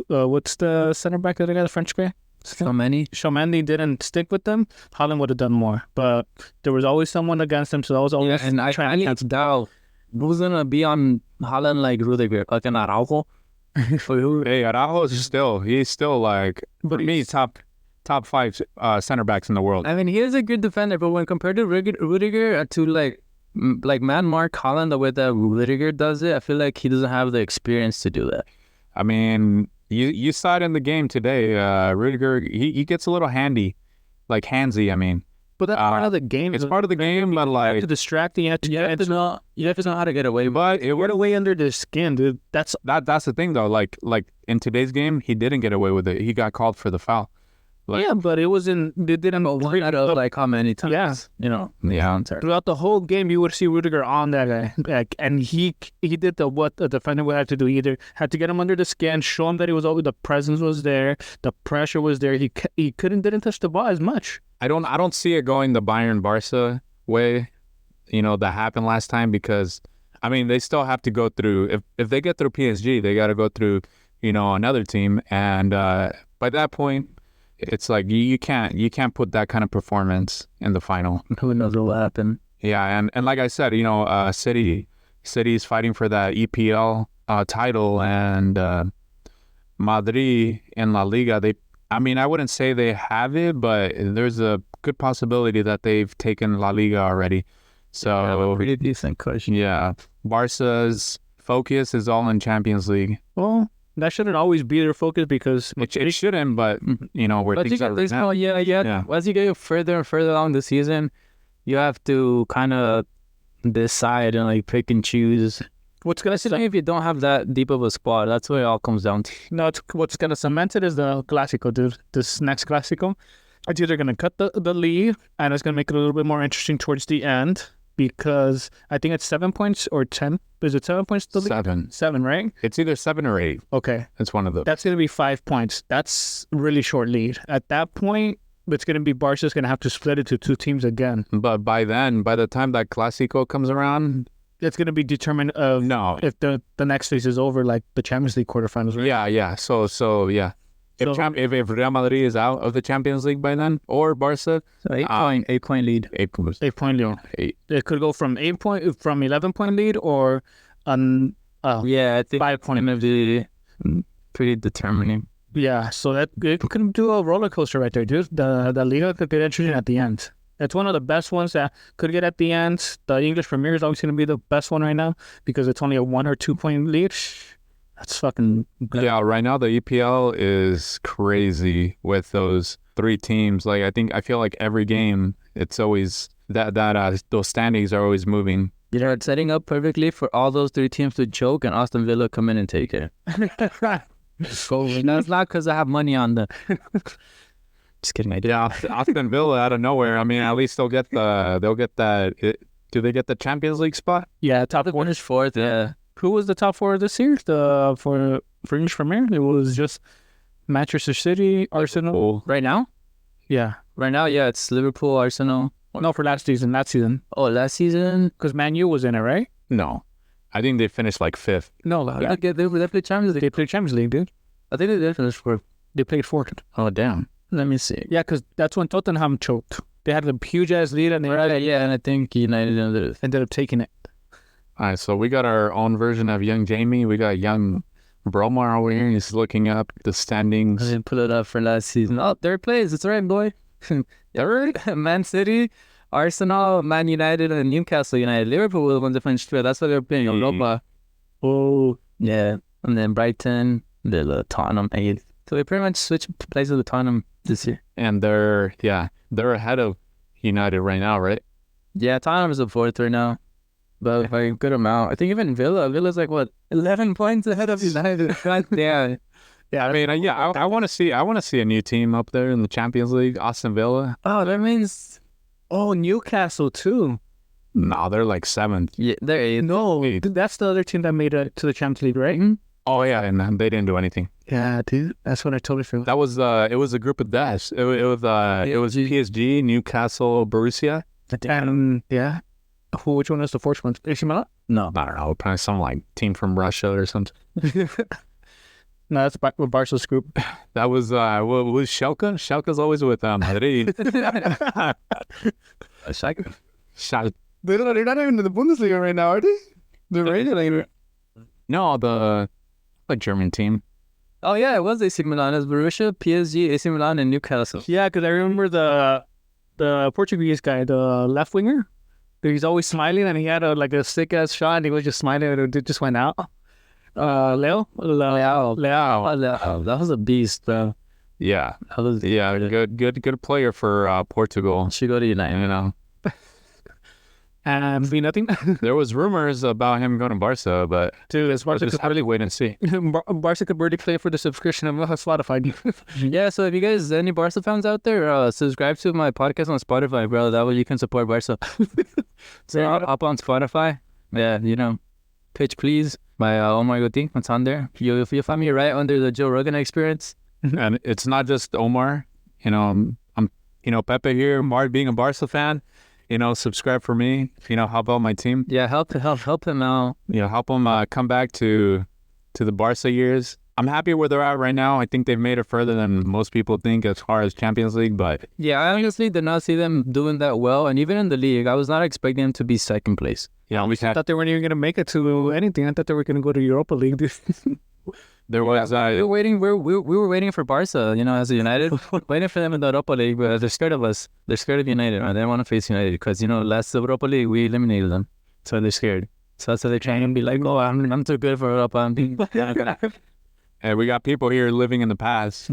what's the center back that they got, the French guy? Tchouaméni didn't stick with them, Haaland would have done more. But there was always someone against him, so that was always... Yeah, and I can't doubt who's going to be on Haaland like Rudiger, fucking Araujo. Hey, Araujo he's still like, for me, top 5 center backs in the world. I mean, he is a good defender, but when compared to Rudiger, to like man mark Haaland the way that Rudiger does it, I feel like he doesn't have the experience to do that. I mean, you saw it in the game today. Rudiger, he gets a little handsy. But that's part of the game. It's part of the game, but like... You have to distract, you have to know how to get away. But it get away under the skin, dude. That's the thing, though. Like in today's game, he didn't get away with it. He got called for the foul. Yeah, but it wasn't... They didn't... like how many times? Yeah. Yeah. Throughout the whole game, you would see Rudiger on that guy. And he did what a defender would have to do. Either had to get him under the skin, show him that he was always... The presence was there. The pressure was there. He didn't touch the ball as much. I don't see it going the Bayern Barca way, that happened last time, because they still have to go through, if they get through PSG, they got to go through, another team, and by that point, it's like you can't put that kind of performance in the final. Who knows what will happen? Yeah, and like I said, City's fighting for that EPL title, and Madrid in La Liga, I wouldn't say they have it, but there's a good possibility that they've taken La Liga already. So they have a pretty decent cushion. Yeah, Barca's focus is all in Champions League. Well, that shouldn't always be their focus, because it shouldn't. But where things are right now. Yeah. As you get further and further along the season, you have to kind of decide and like pick and choose. What's gonna cement if you don't have that deep of a squad? That's what it all comes down to. No, what's gonna cement it is the Clásico, dude. This next Clásico, it's either gonna cut the lead, and it's gonna make it a little bit more interesting towards the end, because I think it's 7 points or 10. Is it 7 points to the lead? 7, right? It's either 7 or 8. Okay, it's one of those. That's gonna be 5 points. That's really short lead. At that point, it's gonna be Barca's gonna have to split it to 2 teams again. But by the time that Clásico comes around, it's going to be determined if the next phase is over, like the Champions League quarterfinals, right? Yeah. So yeah. If Real Madrid is out of the Champions League by then, or Barca, so 8 point lead. 8 points. 8 point lead. It could go from 11 point lead, or I think 5 point. pretty determining. Yeah, so that it can do a roller coaster right there, dude. The Liga could get interesting at the end. It's one of the best ones that could get at the end. The English Premier is always going to be the best one right now because it's only a 1 or 2 point lead. That's fucking good. Yeah, right now the EPL is crazy with those 3 teams. Like I feel like every game it's always that those standings are always moving. You know, it's setting up perfectly for all those 3 teams to choke and Aston Villa come in and take it. No, it's not because I have money on the. Just kidding, I do. Yeah, Aston Villa out of nowhere. I mean, at least they'll get that. Do they get the Champions League spot? Yeah, top 4. Finish 4th, yeah. Who was the top 4 this year? For English Premier, it was just Manchester City, Arsenal. Cool. Right now? Yeah. Right now, yeah, it's Liverpool, Arsenal. No, for last season. Oh, last season? Because Man U was in it, right? No, I think they finished like 5th. No, They played Champions League. they played Champions League, dude. I think they did finish 4th. They played 4th. Oh damn. Let me see. Yeah, because that's when Tottenham choked. They had a huge ass lead and they Right, yeah, and I think United ended up taking it. All right, so we got our own version of young Jamie. We got young Bromar over here. He's looking up the I standings. didn't pull it up for last season. Oh, 3rd place. It's right, boy. 3rd, Man City, Arsenal, Man United, and Newcastle United. Liverpool will win the French third. That's what they're playing. Europa. Oh, Yeah. And then Brighton, the Tottenham 8th. So they pretty much switched places with Tottenham this year. And they're ahead of United right now, right? Yeah, Tottenham is the 4th right now. But by a good amount. I think even Villa's like, what, 11 points ahead of United. Yeah. Yeah, I mean, I want to see a new team up there in the Champions League. Aston Villa. Oh, that means... Oh, Newcastle too. No, they're like 7th. Yeah, they're 8th. No, Eighth. dude, that's the other team that made it to the Champions League, right? Mhm. Oh yeah, and they didn't do anything. Yeah, dude. That's what I totally feel. That was it was a group of deaths. It was PSG, Newcastle, Borussia. And yeah, which one is the 4th one? AC Milan? No. I don't know, probably some like team from Russia or something. No, that's Barca's group. That was was Schalke. Schalke's always with Madrid. Schalke. They're not even in the Bundesliga right now, are they? They're rated. No, the German team. Oh, yeah, it was AC Milan. It was Borussia, PSG, AC Milan, and Newcastle. Yeah, because I remember the Portuguese guy, the left winger. He's always smiling, and he had a sick ass shot, and he was just smiling, and it just went out. Leo. Oh, that was a beast, bro. Yeah, That was, good player for Portugal. should go to United. You know, And be nothing. there was rumors about him going to Barca, but Dude, it's we'll Barca just have to wait and see. Barca could barely play for the subscription of Spotify. Yeah, so if you guys, any Barca fans out there, subscribe to my podcast on Spotify, bro. That way you can support Barca. So hop on Spotify. Yeah, Pitch Please by Omar Guti. It's on there. You'll find me right under the Joe Rogan Experience. And it's not just Omar. I'm Pepe here. Mark being a Barca fan. Subscribe for me. Help out my team. Yeah, help him out. Help them come back to the Barca years. I'm happy where they're at right now. I think they've made it further than most people think as far as Champions League. But Yeah, I honestly did not see them doing that well. And even in the league, I was not expecting them to be 2nd place. yeah, we I had thought they weren't even going to make it to anything. I thought they were going to go to Europa League. Dude. there was We were waiting. We were waiting for Barca, as a United, waiting for them in the Europa League. But they're scared of us. They're scared of United. Right? They don't want to face United because last Europa League we eliminated them, so they're scared. So that's why they're trying to be like, oh, I'm too good for Europa. and we got people here living in the past,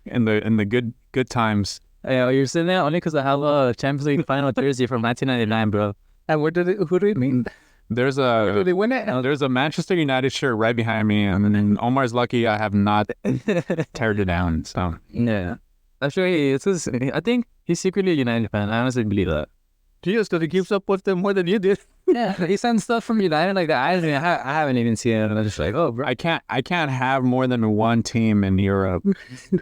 in the good times. You're sitting there only because I have a Champions League final jersey from 1999, bro. And who did it mean? There's Did they win it? a Manchester United shirt right behind me, and then Omar's lucky I have not teared it down. So Yeah, actually, I think he's secretly a United fan. I honestly believe that. Jesus, because he keeps up with them more than you did. Yeah, he sends stuff from United like that. I haven't even seen it, and I'm just like, oh, bro. I can't have more than one team in Europe,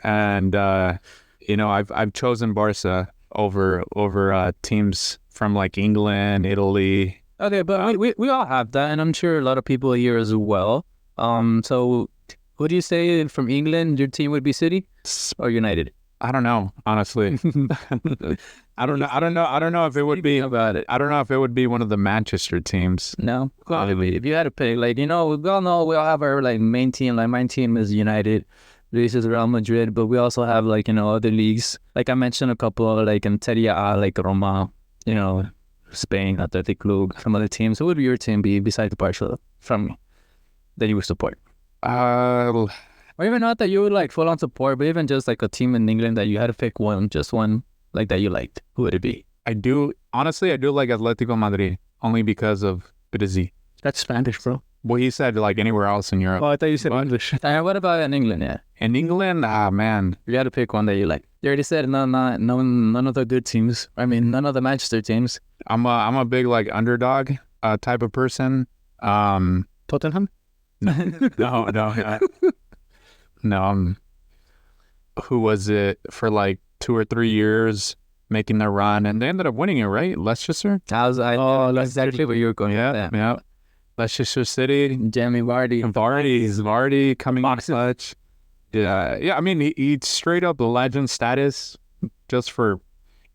and I've chosen Barca over teams from like England, Italy. Okay, but we all have that, and I'm sure a lot of people here as well. So who do you say from England your team would be, City or United? I don't know, honestly. I don't know. I don't know if it would be about it. I don't know if it would be one of the Manchester teams. No, if you had to pick, like, we all know we all have our like main team. Like my team is United, Luis is Real Madrid, but we also have like other leagues. Like I mentioned a couple, like in Serie A, like Roma, Spain, Athletic Club, some other teams. Who would your team be besides Barcelona from that you would support? Uh, Or even not that you would like full on support, but even just like a team in England that you had to pick one, just one, like that you liked. Who would it be? I do like Atletico Madrid only because of Pizzi. That's Spanish, bro. Well, he said like anywhere else in Europe. Oh, I thought you said English. And what about in England? Yeah, In England, man, you had to pick one that you like. You already said none of the good teams. I mean, none of the Manchester teams. I'm a big like underdog type of person. Tottenham? No. No, who was it for like 2 or 3 years making their run, and they ended up winning it, right? Leicester. That's exactly what you were going. Yeah. Leicester City. Jamie Vardy. Vardy coming in clutch. Yeah. I mean, he's straight up legend status just for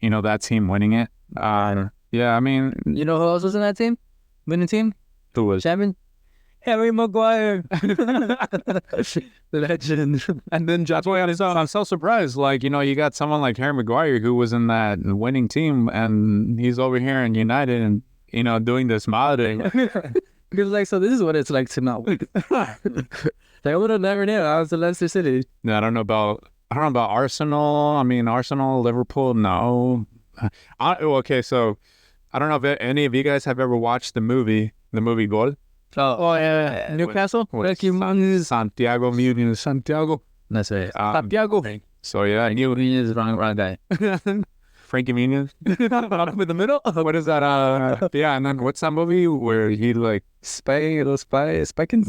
that team winning it. Yeah. I mean, You know who else was in that team? Winning team? who was? Champion? Harry Maguire. The legend. And then that's why I'm so surprised. Like, you got someone like Harry Maguire who was in that winning team, and he's over here in United and, doing this modeling. He was like, so this is what it's like to not win. Like, I would have never knew. I was in Leicester City. I don't know about Arsenal. I mean, Arsenal, Liverpool, no. Okay, so I don't know if any of you guys have ever watched the movie Gol. Oh yeah. Newcastle? Santiago Muniz. Santiago. That's right. Santiago. So yeah, He is wrong guy. Frankie Muniz. Up in the middle? What is that? Yeah, and then what's that movie where he like Spy Kids?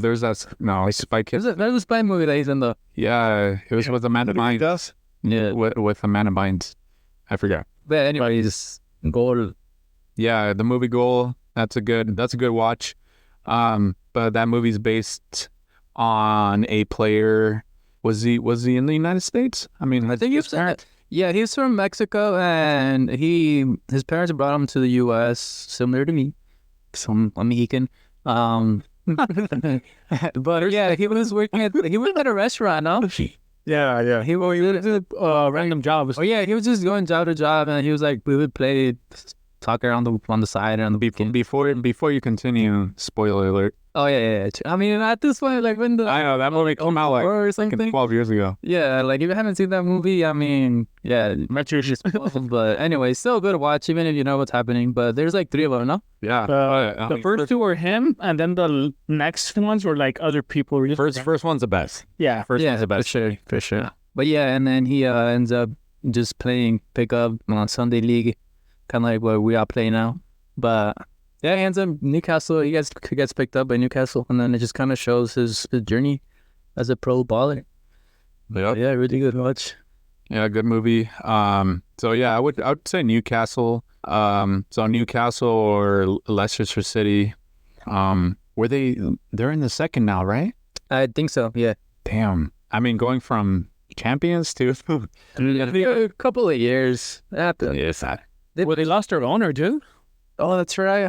there's that Spy Kids. There's a spy movie that he's in though. Yeah, it was with Amanda Bynes. Yeah. With Amanda Bynes. I forgot. But anyways, goal. Yeah, the movie Goal. That's a good watch. But that movie's based on a player. Was he in the United States? I mean, I think he's from Mexico, and his parents brought him to the U.S. similar to me, some Mexican. But yeah, he was at a restaurant. No, Yeah. He did random jobs. oh yeah, he was just going job to job, and he was like, we would play soccer on the side and on the weekend. Before you continue, spoiler alert. Oh yeah. I mean, at this point, like when I know that movie came out or like something. 12 years ago. Yeah, like if you haven't seen that movie, I mean, yeah, but anyway, still good to watch, even if you know what's happening. But there's like 3 of them, no? Yeah. The first 2 were him, and then the next ones were like other people. First one's the best. Yeah. First one's the best. For sure. But yeah, and then he ends up just playing pickup on Sunday League, kind of like what we are playing now. But yeah, he ends up Newcastle. He gets picked up by Newcastle, and then it just kind of shows his journey as a pro baller. Yep. Yeah, really good watch. Yeah, good movie. So yeah, I would say Newcastle. So Newcastle or Leicester City. They're in the second now, right? I think so. Yeah. Damn. I mean, going from champions to A couple of years after. yes, Well, they lost their owner, too. Oh, that's right.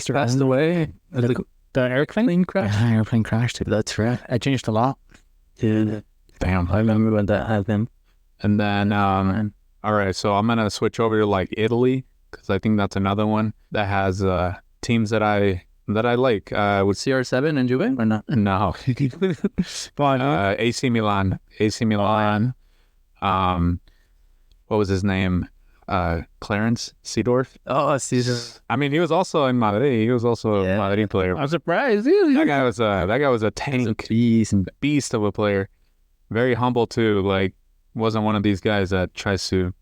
He passed away. The airplane? Plane crash. Airplane crashed. That's right. I changed a lot. Yeah. damn. I remember when that happened. And then, all right, so I'm gonna switch over to like Italy because I think that's another one that has teams that I like. With CR7 and Juve or not? No, AC Milan. AC Milan. What was his name? Clarence Seedorf. Oh, Caesar. I mean, he was also in Madrid. He was also a Madrid player. I'm surprised. That guy was a tank beast of a player. Very humble too. Like, wasn't one of these guys that tries to,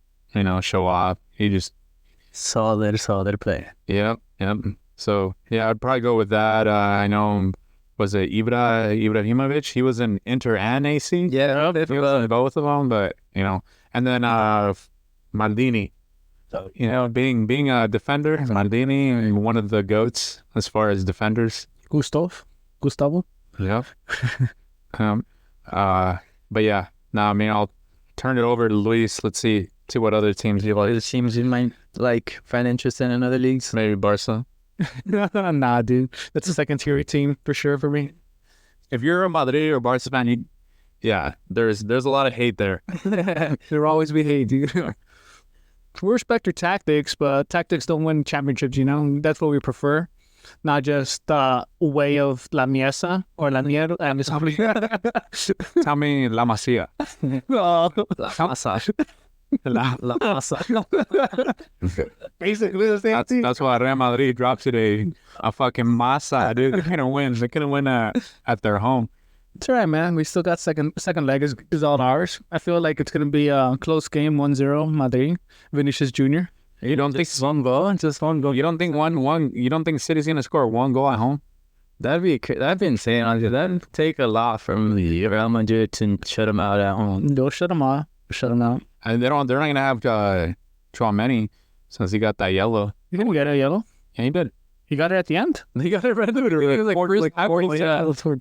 show off. He just solid player. Yep. So yeah, I'd probably go with that. I know, was it Ibrahimovic? He was in Inter and AC. Yeah, He was in both of them, but and then Maldini. So being a defender, Maldini, one of the goats as far as defenders. Gustavo. Yep. But yeah, no, I mean, I'll turn it over to Luis. Let's see what other teams you like. It seems you might like find interest in other leagues. Maybe Barca. Nah, dude. That's a second tier team for sure for me. If you're a Madrid or Barca fan, there's a lot of hate there. There'll always be hate, dude. We respect your tactics, but tactics don't win championships, you know? That's what we prefer. Not just way of la miesa or la mierda. Tell me La Masia. Oh, La masa. La masa. basically the same thing. That's why Real Madrid dropped today. A fucking masa, dude. They're gonna win. They're gonna win at their home. It's all right, man. We still got second leg is all ours. I feel like it's gonna be a close game, 1-0 Madrid. Vinicius Jr. You don't think Just one goal? Just one goal. you don't think you don't think City's gonna score one goal at home? That'd be insane. Honestly. That'd take a lot from Real Madrid to shut them out at home. Don't shut them out. Shut them out. And they're not gonna have Chouameni since he got that yellow. You didn't get a yellow. Yeah, he did. He got it at the end. They got it right there. It was like first half, yeah.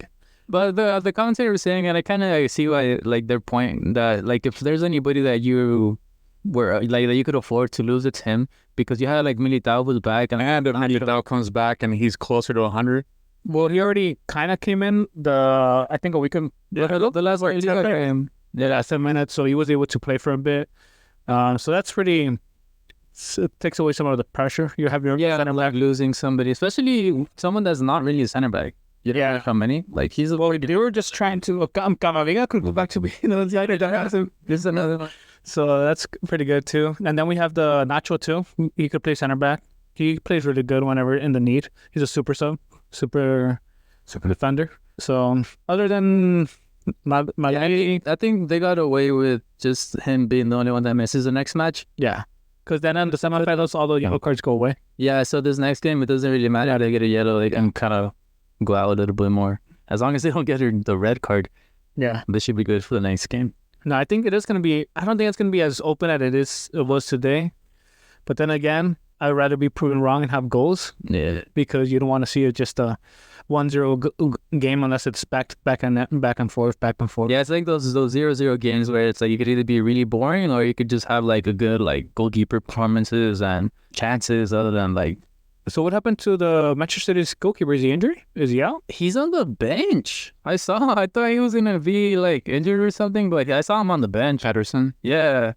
But the commentator was saying, and I kind of see why, like their point that like if there's anybody that you were like that you could afford to lose, it's him, because you had like Militao was back, and if Militao comes back and he's closer to 100. Well, he already kind of came in I think a week ago. The last game. Yeah, last 10 minutes, so he was able to play for a bit. So that's pretty. It takes away some of the pressure. You have your center back losing somebody, especially someone that's not really a center back. Yeah, how many? Like he's they were just trying to Camavinga could go back to being this is another one. So that's pretty good too. And then we have the Nacho too. He could play center back. He plays really good whenever in the need. He's a super sub, super defender. So other than I think they got away with just him being the only one that misses the next match. Yeah, because then in the semifinals, all the yellow cards go away. Yeah, so this next game, it doesn't really matter how they get a yellow. They can kind of go out a little bit more. As long as they don't get the red card, yeah, they should be good for the next game. No, I think it is going to be... I don't think it's going to be as open as it was today. But then again, I'd rather be proven wrong and have goals. Yeah. Because you don't want to see it just a 1-0 game unless it's back and forth. Yeah, it's like those 0-0 games where it's like you could either be really boring or you could just have like a good like goalkeeper performances and chances other than like... So what happened to the Manchester City's goalkeeper? Is he injured? Is he out? He's on the bench. I thought he was going to be like injured or something, but I saw him on the bench. Patterson? Yeah.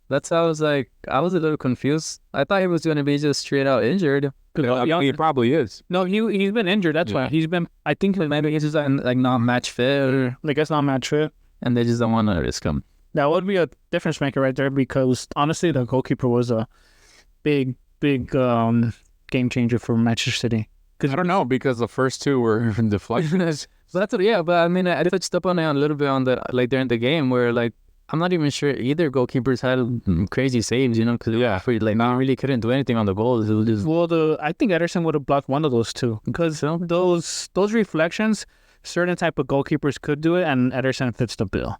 That's how I was like, I was a little confused. I thought he was going to be just straight out injured. He probably is. No, he's been injured. That's why. He's been, I think maybe he's just like not match fit. Or, I guess not match fit. And they just don't want to risk him. That would be a difference maker right there because honestly, the goalkeeper was a big game changer for Manchester City. I don't know because the first two were deflections. So that's but I mean, I touched up on it a little bit on the like during the game where like I'm not even sure either goalkeepers had crazy saves, you know, because not really couldn't do anything on the goals. It was just... I think Ederson would have blocked one of those two because those reflections, certain type of goalkeepers could do it, and Ederson fits the bill.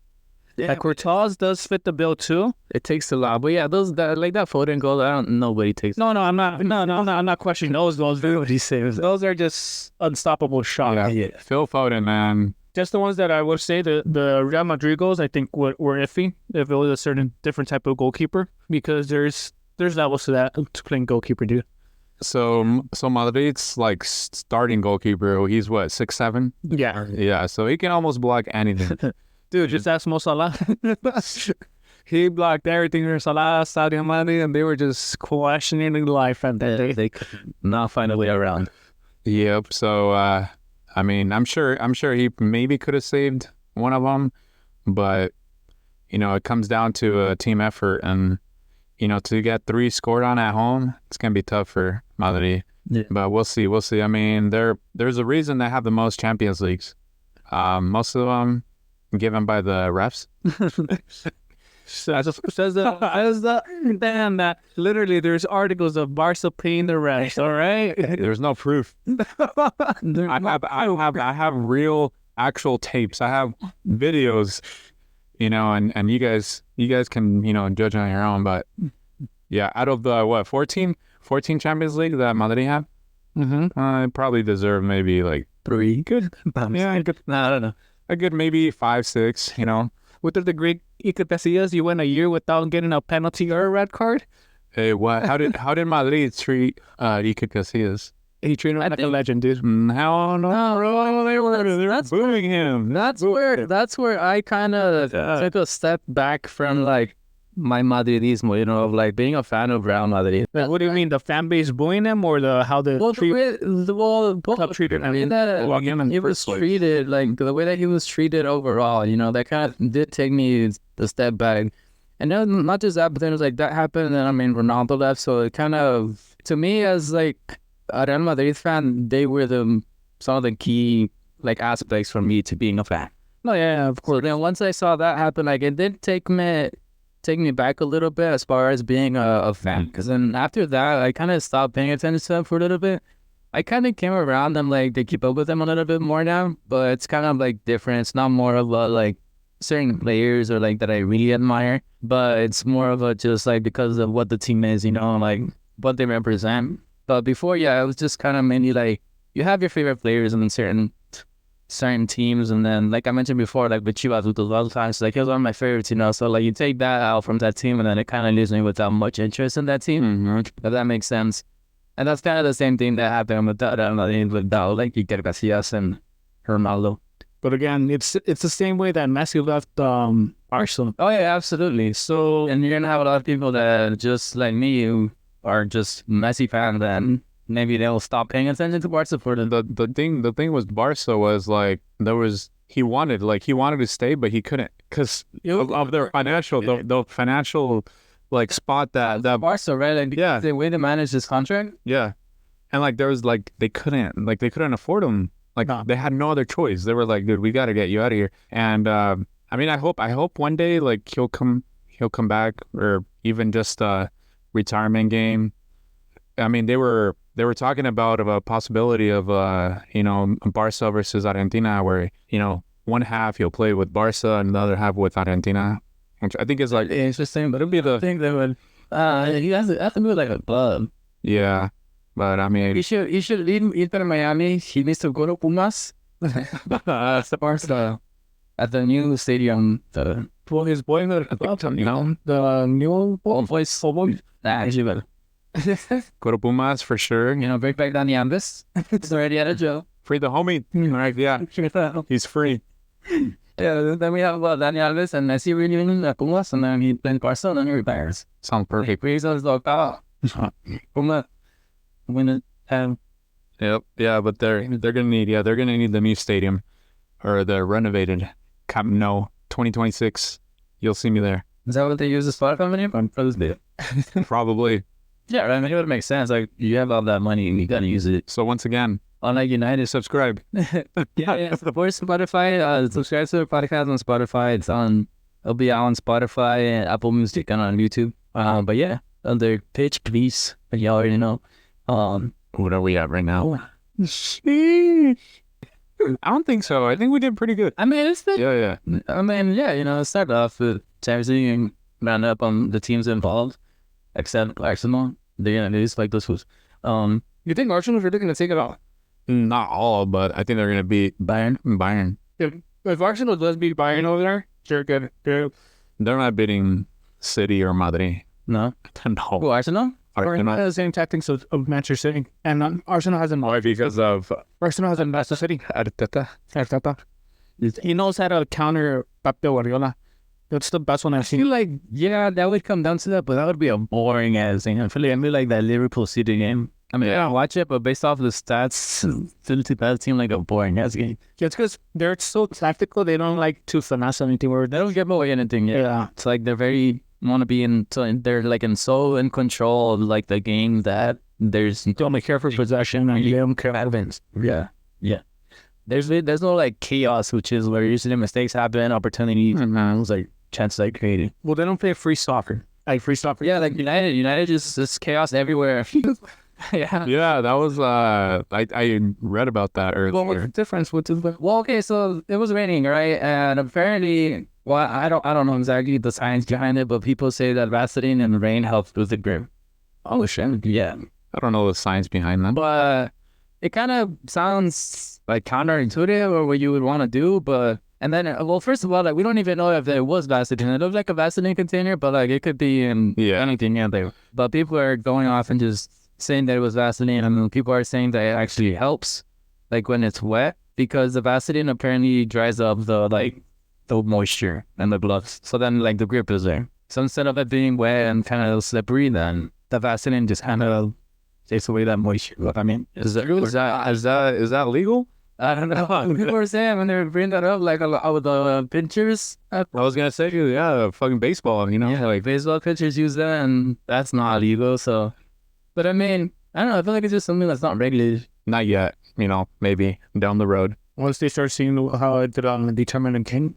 Yeah, like Courtois does fit the bill too. It takes a lot, but yeah, like that Foden goal, nobody takes. No, I'm not questioning those goals. Nobody saves. Those are just unstoppable shots. Yeah. Phil Foden, man. Just the ones that I would say the Real Madrid goals, I think were iffy if it was a certain different type of goalkeeper because there's levels to that to playing goalkeeper, dude. So Madrid's like starting goalkeeper. He's what 6'7"? Yeah. So he can almost block anything. Dude, just ask Mo Salah. He blocked everything for Salah, Sadio Mane, and they were just questioning life. And they could not find a way around. Yep. So, I mean, I'm sure he maybe could have saved one of them, but you know, it comes down to a team effort, and you know, to get 3 scored on at home, it's gonna be tough for Madrid. Yeah. But we'll see. I mean, there's a reason they have the most Champions Leagues. Most of them given by the refs. Says that. Damn that. Literally, there's articles of Barca paying the refs. All right. There's no proof. I have real actual tapes. I have videos. You know, and you guys can judge on your own. But yeah, out of the 14 Champions League that Madrid have, I probably deserve maybe like 3. Good. Yeah, good. No, I don't know. A good maybe 5, 6, you know. with the great Iker Casillas, you went a year without getting a penalty or a red card. Hey, what? How did Madrid treat Iker Casillas? He treated him like a legend, dude. Hell no, bro. They were booing him. That's where I kind of took a step back from like my Madridismo, you know, of like being a fan of Real Madrid. What do you mean, the fan base booing him, or how the club treated him? I mean, he was treated like the way that he was treated overall. You know, that kind of did take me a step back. And then not just that, but then it was like that happened, and then I mean Ronaldo left, so it kind of, to me as like a Real Madrid fan, they were some of the key like aspects for me to being a fan. No, yeah, of course. So then once I saw that happen, like it did take me back a little bit as far as being a fan, because then after that I kind of stopped paying attention to them for a little bit. I kind of came around and like to keep up with them a little bit more now, but it's kind of like different. It's not more of a like certain players or like that I really admire, but it's more of a just like because of what the team is, you know, like what they represent. But before, yeah, it was just kind of mainly like you have your favorite players in certain teams, and then like I mentioned before, like with Chivas with the love times, like he was one of my favorites, you know. So like you take that out from that team, and then it kind of leaves me without much interest in that team. If that makes sense. And that's kind of the same thing that happened with like Iker Casillas and Ronaldo. But again, it's the same way that Messi left Arsenal. Oh yeah, absolutely. So, and you're gonna have a lot of people that just like me who are just Messi fans, and maybe they'll stop paying attention to Barca for them. The thing with Barca was like he wanted to stay, but he couldn't because of their financial the financial like spot that Barca, right? Like, yeah, the way to manage this contract. Yeah, and like there was like they couldn't afford him. Like they had no other choice. They were like, dude, we got to get you out of here. And I mean, I hope one day like he'll come back, or even just a retirement game. I mean, they were talking about a possibility of Barca versus Argentina, where one half he'll play with Barca and the other half with Argentina, which I think is like interesting. But it'll be the thing that would he has to move like a club. Yeah. But I mean, he should leave Inter Miami. He needs to go to Pumas. Barca at the new stadium. He's playing the new voice. Actually, go to Pumas for sure. Bring back Dani Alves. He's already at a job. Free the homie. Right? Yeah, he's free. Yeah, then we have Dani Alves and Messi renewing at Pumas, and then he plays Barca, and then he retires. Sounds perfect. He's always like, Pumas. Win it. Yep. Yeah, but they're gonna need the new stadium, or the renovated Camp Nou 2026. You'll see me there. Is that what they use the spot company for this deal? Probably. Yeah, I mean, it would make sense. Like, you have all that money, and you gotta use it. So once again, unlike United, subscribe. yeah. Support Spotify. Subscribe to the podcast on Spotify. It'll be out on Spotify and Apple Music and on YouTube. But yeah, under Pitch Please, you already know. What are we at right now? I don't think so. I think we did pretty good. I mean, yeah. I mean, yeah, it started off with Champions League and ran up on the teams involved, except Arsenal. They're gonna lose like this was. You think Arsenal are going to take it all? Not all, but I think they're gonna beat Bayern. If Arsenal does beat Bayern over there, they're good. They're not beating City or Madrid. No. No. Arsenal? Arsenal has the same tactics of Manchester City, and Arsenal hasn't. Why? Because of Arsenal hasn't Manchester City. Arteta. He knows how to counter Pep Guardiola. That's the best one I've seen. I feel like, yeah, that would come down to that, but that would be a boring ass thing. I feel like that Liverpool City game. I mean, I watch it, but based off the stats, that seem like a boring ass game. Yeah, it's because they're so tactical. They don't like to finesse anything. Or they don't give away anything. Yeah. It's like they're very want to be they're like in control of like the game, that there's only care for possession and you don't care about wins. Yeah. There's no like chaos, which is where usually mistakes happen, opportunities, like chances are created. Well, they don't play free soccer. Like free soccer. Yeah, like United just chaos everywhere. Yeah, that was I read about that earlier. Well, what's the difference? Well, okay, so it was raining, right? And apparently, well, I don't know exactly the science behind it, but people say that Vaseline and rain helps with the grip. Oh shit! Yeah, I don't know the science behind that, but it kind of sounds like counterintuitive or what you would want to do. But And then, well, first of all, like we don't even know if there was Vaseline. It looked like a Vaseline container, but like it could be in anything out there. But people are going off and just saying that it was Vaseline, and then people are saying that it actually helps, like when it's wet, because the Vaseline apparently dries up the moisture and the gloves. So then like the grip is there. So instead of it being wet and kind of slippery, then the Vaseline just kind of takes away that moisture. I mean, is that legal? I don't know. People were saying when they were bringing that up, like with the pitchers. I was gonna say, fucking baseball, like baseball pitchers use that, and that's not illegal. So, but I mean, I don't know. I feel like it's just something that's not regulated. Not yet, maybe down the road. Once they start seeing how it did determine and king,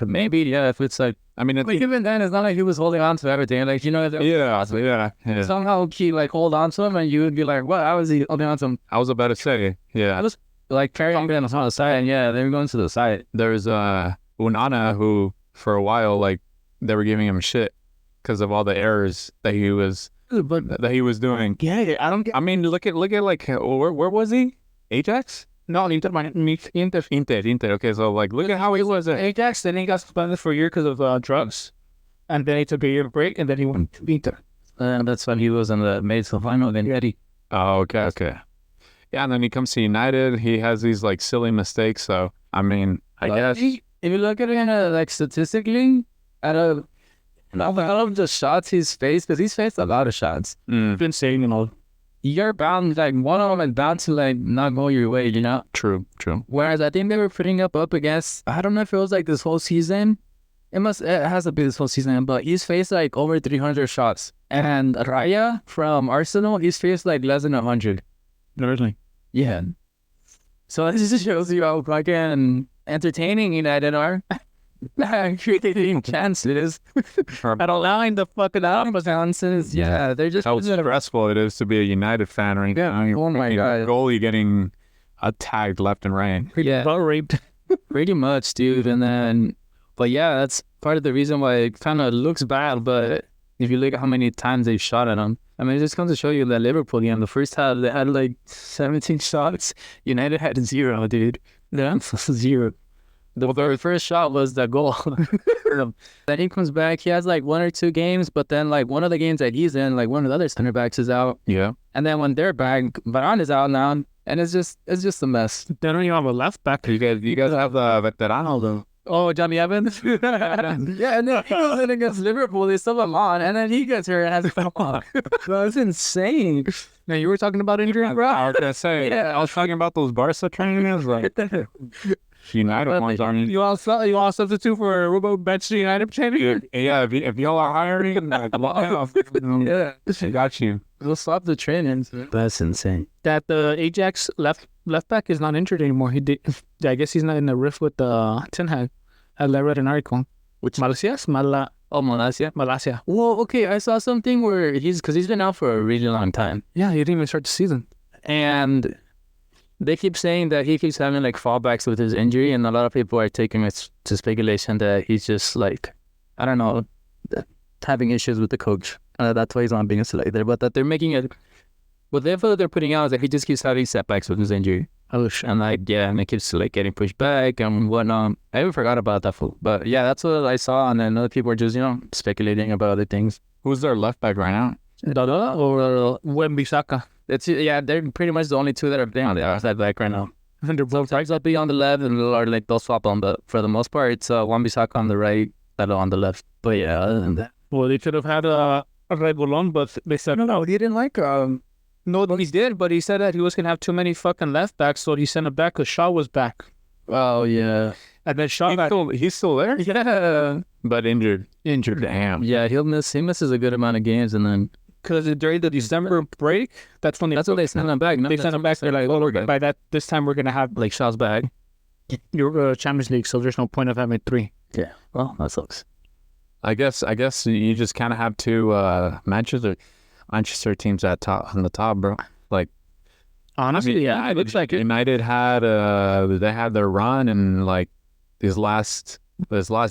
maybe, yeah. If it's like, I mean, but even then, it's not like he was holding on to everything. Like, yeah. Somehow he like hold on to him, and you would be like, "What? How is he holding on to him?" I was about to say, yeah. I was like carrying him on the side, and yeah, they were going to the side. There's Unana who, for a while, like they were giving him shit because of all the errors that he was doing. Yeah, I don't get. I mean, look at like where was he? Ajax? No, Inter. Okay, so like look at how he was at Ajax. Then he got suspended for a year because of drugs, and then he took a year break, and then he went to Inter. And that's when he was in the UCL final. Then ready. Oh, okay. Yeah, and then he comes to United. He has these like silly mistakes. So I mean, I guess if you look at it like statistically, out of the shots he's faced, because he's faced a lot of shots. Been saying, you're bound, like one of them is bound to like not go your way, True. Whereas I think they were putting up against, I don't know if it was like this whole season. It has to be this whole season, but he's faced like over 300 shots. And Raya from Arsenal, he's faced like less than 100. Really? Yeah. So this just shows you how fucking entertaining United are. Creating chances and allowing the fucking chances. Yeah, they're just how stressful it is to be a United fan right now. Oh my god, goalie getting attacked left and right. Yeah, raped. Pretty much, dude. And then, but yeah, that's part of the reason why it kind of looks bad. But if you look at how many times they've shot at him, I mean, it just comes to show you that Liverpool game, the first half they had like 17 shots. United had 0, dude. Yeah, 0. The first shot was the goal. Then he comes back. He has like 1 or 2 games, but then like one of the games that he's in, like one of the other center backs is out. Yeah. And then when they're back, Varane is out now, and it's just a mess. They don't even have a left back. You guys have the veterano though. Oh, Johnny Evans? Yeah, no. And against Liverpool, they still have him on, and then he gets hurt and has to come on. That's insane. Now, you were talking about injury, bro? I was going to say, Yeah. I was talking about those Barca trainings. Like, United ones aren't. You want to substitute for a Robo Bench United training? Yeah, if y'all are hiring, Yeah. I got you. We'll stop the trainings. That's insane. That the Ajax left back is not injured anymore. He did. I guess he's not in the rift with Ten Hag. I read an article. Which Malasia? Malasia. Well, okay, I saw something where he's been out for a really long time. Yeah, he didn't even start the season. And they keep saying that he keeps having like fallbacks with his injury, and a lot of people are taking it to speculation that he's just like, I don't know, having issues with the coach. That's why he's not being selected. But that they're making it, what the info they're putting out is that he just keeps having setbacks with his injury. And like, yeah, and it keeps like getting pushed back and whatnot. I even forgot about that. But yeah, that's what I saw. And then other people are just, speculating about other things. Who's their left back right now? Dada or Wan-Bissaka? They're pretty much the only two that are playing on the outside back right now. And they're both tries will be on the left, and like they'll swap on. But for the most part, it's Wan-Bissaka on the right, Dada on the left. But yeah, other than that, well, they should have had a Regulon, but they said no, he didn't like No, he did, but he said that he was gonna have too many fucking left backs, so he sent it back because Shaw was back. Oh yeah, and then Shaw he's still there. Yeah, but injured. Damn. Yeah, he misses a good amount of games, and then because during the December break, that's when they sent him back. No? They sent him back. They're like, oh, by this time we're gonna have like Shaw's back. You're Champions League, so there's no point of having 3. Yeah, well, that sucks. I guess you just kind of have 2 Manchester teams on the top, bro. Like, honestly, yeah, it looks like it. United had they had their run, and like this last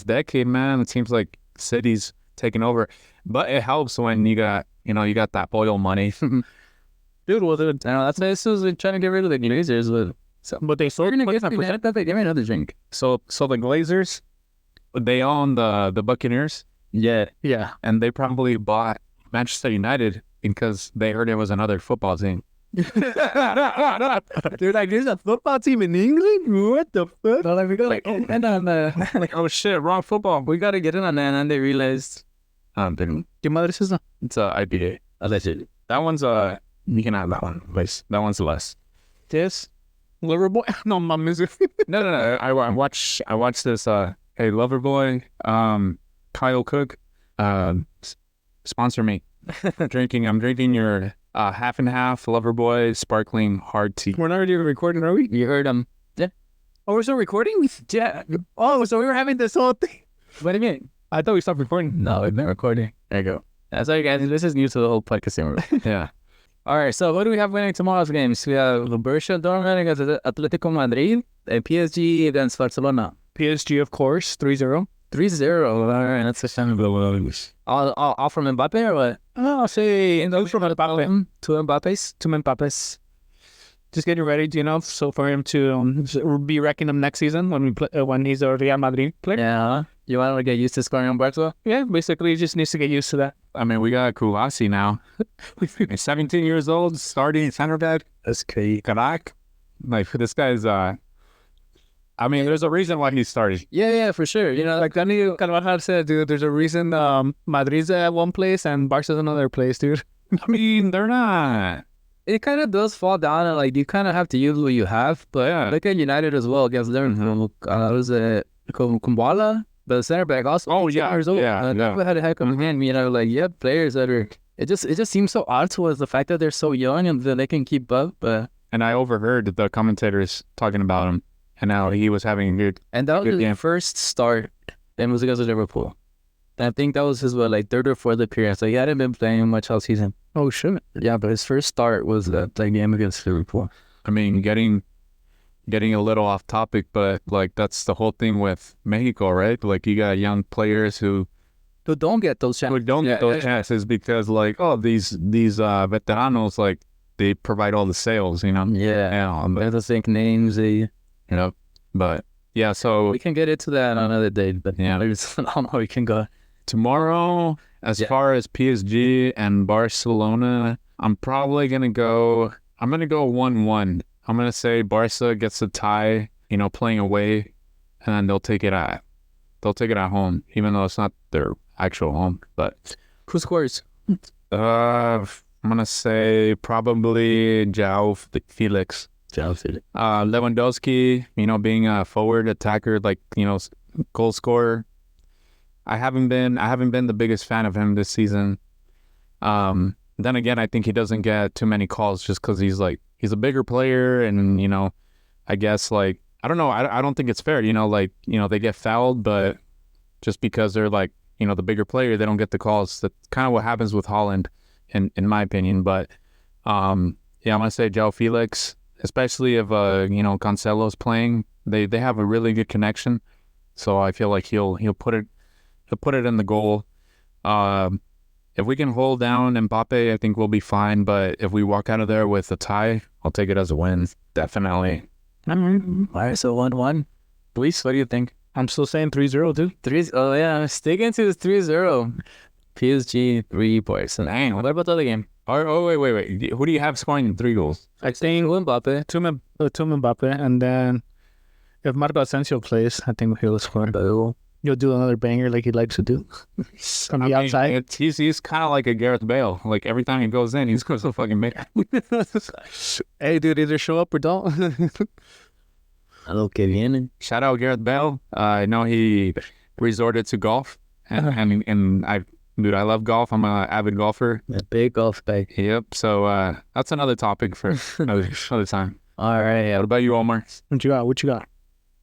decade, man, it seems like City's taking over. But it helps when you got that oil money, dude. Well, this was trying to get rid of the Glazers, but So But they sold. give me another drink. So the Glazers, they own the Buccaneers, Yeah. Yeah. and they probably bought Manchester United because they heard it was another football team. They're like, there's a football team in England? What the fuck? So like we got like and on Like, oh shit, wrong football. we gotta get in on that, and they realized ¿Qué madre es esa? It's a IPA. allegedly. That one's you can have that one, please. That one's less. This? Liverpool? No, mames. No. I watched this. Hey, Loverboy, Kyle Cook, sponsor me. I'm drinking your half and half Loverboy sparkling hard tea. We're not already recording, are we? You heard them. Oh, we're still recording? Yeah. Oh, so we were having this whole thing. What do you mean? I thought we stopped recording. No, we've been recording. There you go. That's all, guys. This is new to the whole podcast. Yeah. All right. So what do we have winning tomorrow's games? We have Borussia Dortmund against Atletico Madrid and PSG against Barcelona. PSG, of course, 3-0. 3-0. All right. That's a shame. All from Mbappe or what? Oh, I'll say in those from Mbappe. Two Mbappes. Two Mbappes. Just getting ready, so for him to be wrecking him next season when we play, when he's a Real Madrid player. Yeah. You want to get used to scoring on Barca? Yeah, basically, he just needs to get used to that. I mean, we got Kulasi now. He's 17 years old, starting center back. That's crazy. Karak. Like, this guy's, I mean, there's a reason why he started. Yeah, for sure. Like Dani Carvajal said, dude, there's a reason Madrid's at one place and Barca's another place, dude. I mean, they're not. It kind of does fall down, and like you kind of have to use what you have. But Yeah. look at United as well against them. Was it Kumbala, the center back? Also, Oh, 18 yeah. years old. Yeah, yeah. They had a heck of a hand. Like you have players that are. It just seems so odd to us the fact that they're so young and that they can keep up. But And I overheard the commentators talking about him and how he was having a good. and that was Good his game. first start. And it was against Liverpool. And I think that was his third or fourth appearance. So he hadn't been playing much all season. Oh, shit. Yeah, but his first start was that game against Liverpool. I mean, getting a little off topic, but like that's the whole thing with Mexico, right? Like you got young players who Don't get those chances. don't get those chances because like, oh, these veteranos, like they provide all the sales, Yeah. They have to think names. But yeah, so We can get into that another day, but Yeah. there's a lot more we can go. tomorrow, as Yeah. far as PSG and Barcelona, I'm probably gonna go 1-1. I'm gonna say Barca gets a tie, playing away, and then they'll take it at home, even though it's not their actual home. But Who scores? I'm gonna say probably João Felix. Lewandowski, being a forward attacker, like goal scorer. I haven't been the biggest fan of him this season. Then again, I think he doesn't get too many calls just because he's a bigger player, and I guess like I don't know. I don't think it's fair. They get fouled, but just because they're like the bigger player, they don't get the calls. That's kind of what happens with Holland, in my opinion. But I'm gonna say João Felix, especially if Cancelo's playing. They have a really good connection, so I feel like he'll put it in the goal. If we can hold down Mbappe, I think we'll be fine. But if we walk out of there with a tie, I'll take it as a win. Definitely. All right, so 1-1. Luis, what do you think? I'm still saying 3-0, dude. Oh yeah, sticking to the 3-0. PSG 3 points. And what about the other game? Oh, wait. Who do you have scoring 3 goals? I think Mbappe. two Mbappe, and then if Marco Asensio plays, I think he'll score. You'll do another banger like he likes to do from the outside. He's kind of like a Gareth Bale. Like every time he goes in, he scores a fucking banger. Hey, dude, either show up or don't. Hello, Kevin. Shout out Gareth Bale. I know he resorted to golf, and I love golf. I'm an avid golfer. A big golf bag. Yep. So that's another topic for another time. All right. What about you, Omar? What you got?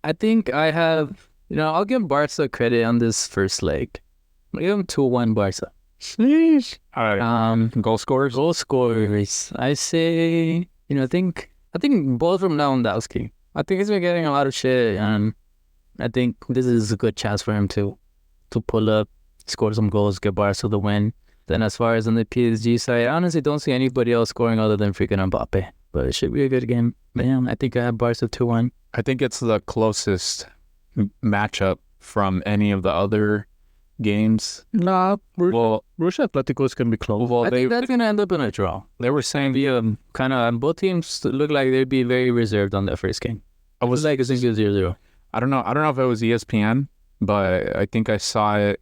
I think I have, I'll give Barca credit on this first leg. I'll give them 2-1 Barca. Sheesh. All right. Goal scorers. Goal scorers. I say, I think both from Lewandowski. I think he's been getting a lot of shit, and I think this is a good chance for him to pull up, score some goals, get Barca the win. Then as far as on the PSG side, I honestly don't see anybody else scoring other than freaking Mbappe. but it should be a good game. Man, I think I have Barca 2-1. I think it's the closest matchup from any of the other games. Nah, Well, Borussia Atletico is going to be close. I think that's going to end up in a draw. they were saying Kind of, both teams look like they'd be very reserved on that first game. I was like it's 0-0. I don't know if it was ESPN, but I think I saw it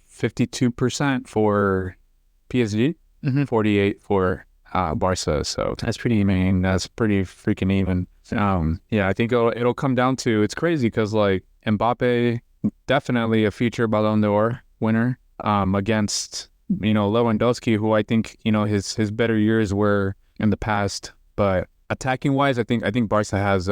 52% for PSG, 48 for Barca. So That's pretty. that's pretty freaking even. Yeah, I think it'll come down to, it's crazy because like Mbappe, definitely a future Ballon d'Or winner against Lewandowski, who I think his better years were in the past, but attacking wise, I think Barca has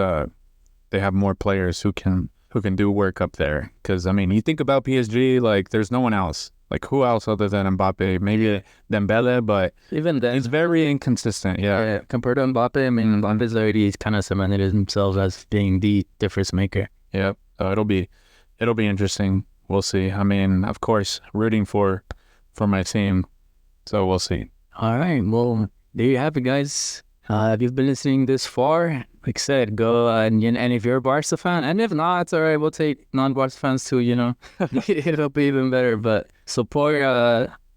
they have more players who can do work up there. Because I mean, you think about PSG, like there's no one else. Like who else other than Mbappe? Maybe Dembele, but Even then, he's very inconsistent. Yeah. compared to Mbappe, I mean, Mbappe's already kind of cemented himself as being the difference maker. Yep. It'll be interesting. We'll see. I mean, of course, rooting for my team. So we'll see. All right. Well, there you have it, guys. If you've been listening this far, like I said, go and if you're a Barca fan, and if not, it's all right. We'll take non-Barca fans too. It'll be even better. But support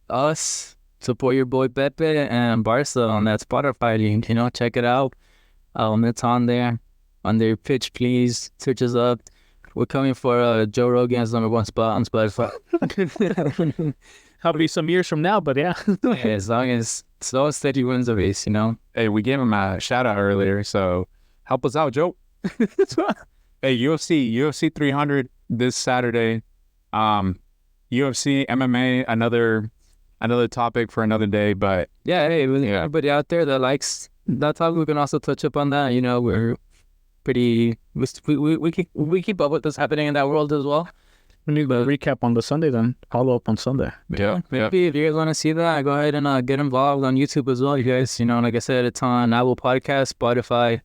us, support your boy Pepe and Barca on that Spotify link. Check it out. It's on there. On their pitch, please search us up. We're coming for Joe Rogan's #1 spot on Spotify. Probably some years from now, but yeah. As long as slow and steady wins the race, Hey, we gave him a shout out earlier, so help us out, Joe. Hey, UFC 300 this Saturday. UFC, MMA, another topic for another day, but yeah, hey, everybody out there that likes that topic, we can also touch up on that. We're pretty, we keep up with what's happening in that world as well. We need a recap on the Sunday then. Follow up on Sunday. yeah. Maybe if you guys want to see that, go ahead and get involved on YouTube as well, you guys. Like I said, it's on Apple Podcasts, Spotify,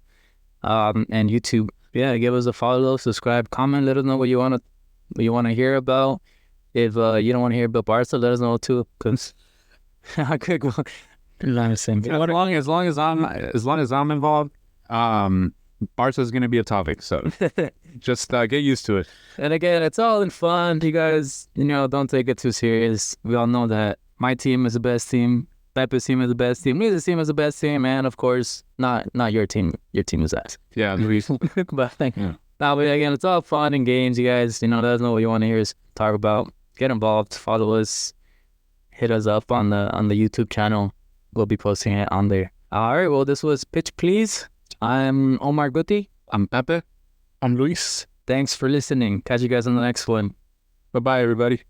and YouTube. Yeah, give us a follow, subscribe, comment, let us know what you want to hear about. If you don't want to hear about Barca, let us know too, because I could go. As long as I'm involved, Barca is going to be a topic, so just get used to it. And again, it's all in fun. You guys, don't take it too serious. We all know that my team is the best team. Pepe's team is the best team. Luis's team is the best team, and of course, not your team. Your team is ass. Yeah, Luis. But again, it's all fun and games. You guys, let us know what you want to hear us talk about. Get involved. Follow us. Hit us up on the YouTube channel. We'll be posting it on there. All right. Well, this was Pitch Please. I'm Omar Guti. I'm Pepe. I'm Luis. Thanks for listening. Catch you guys on the next one. Bye-bye, everybody.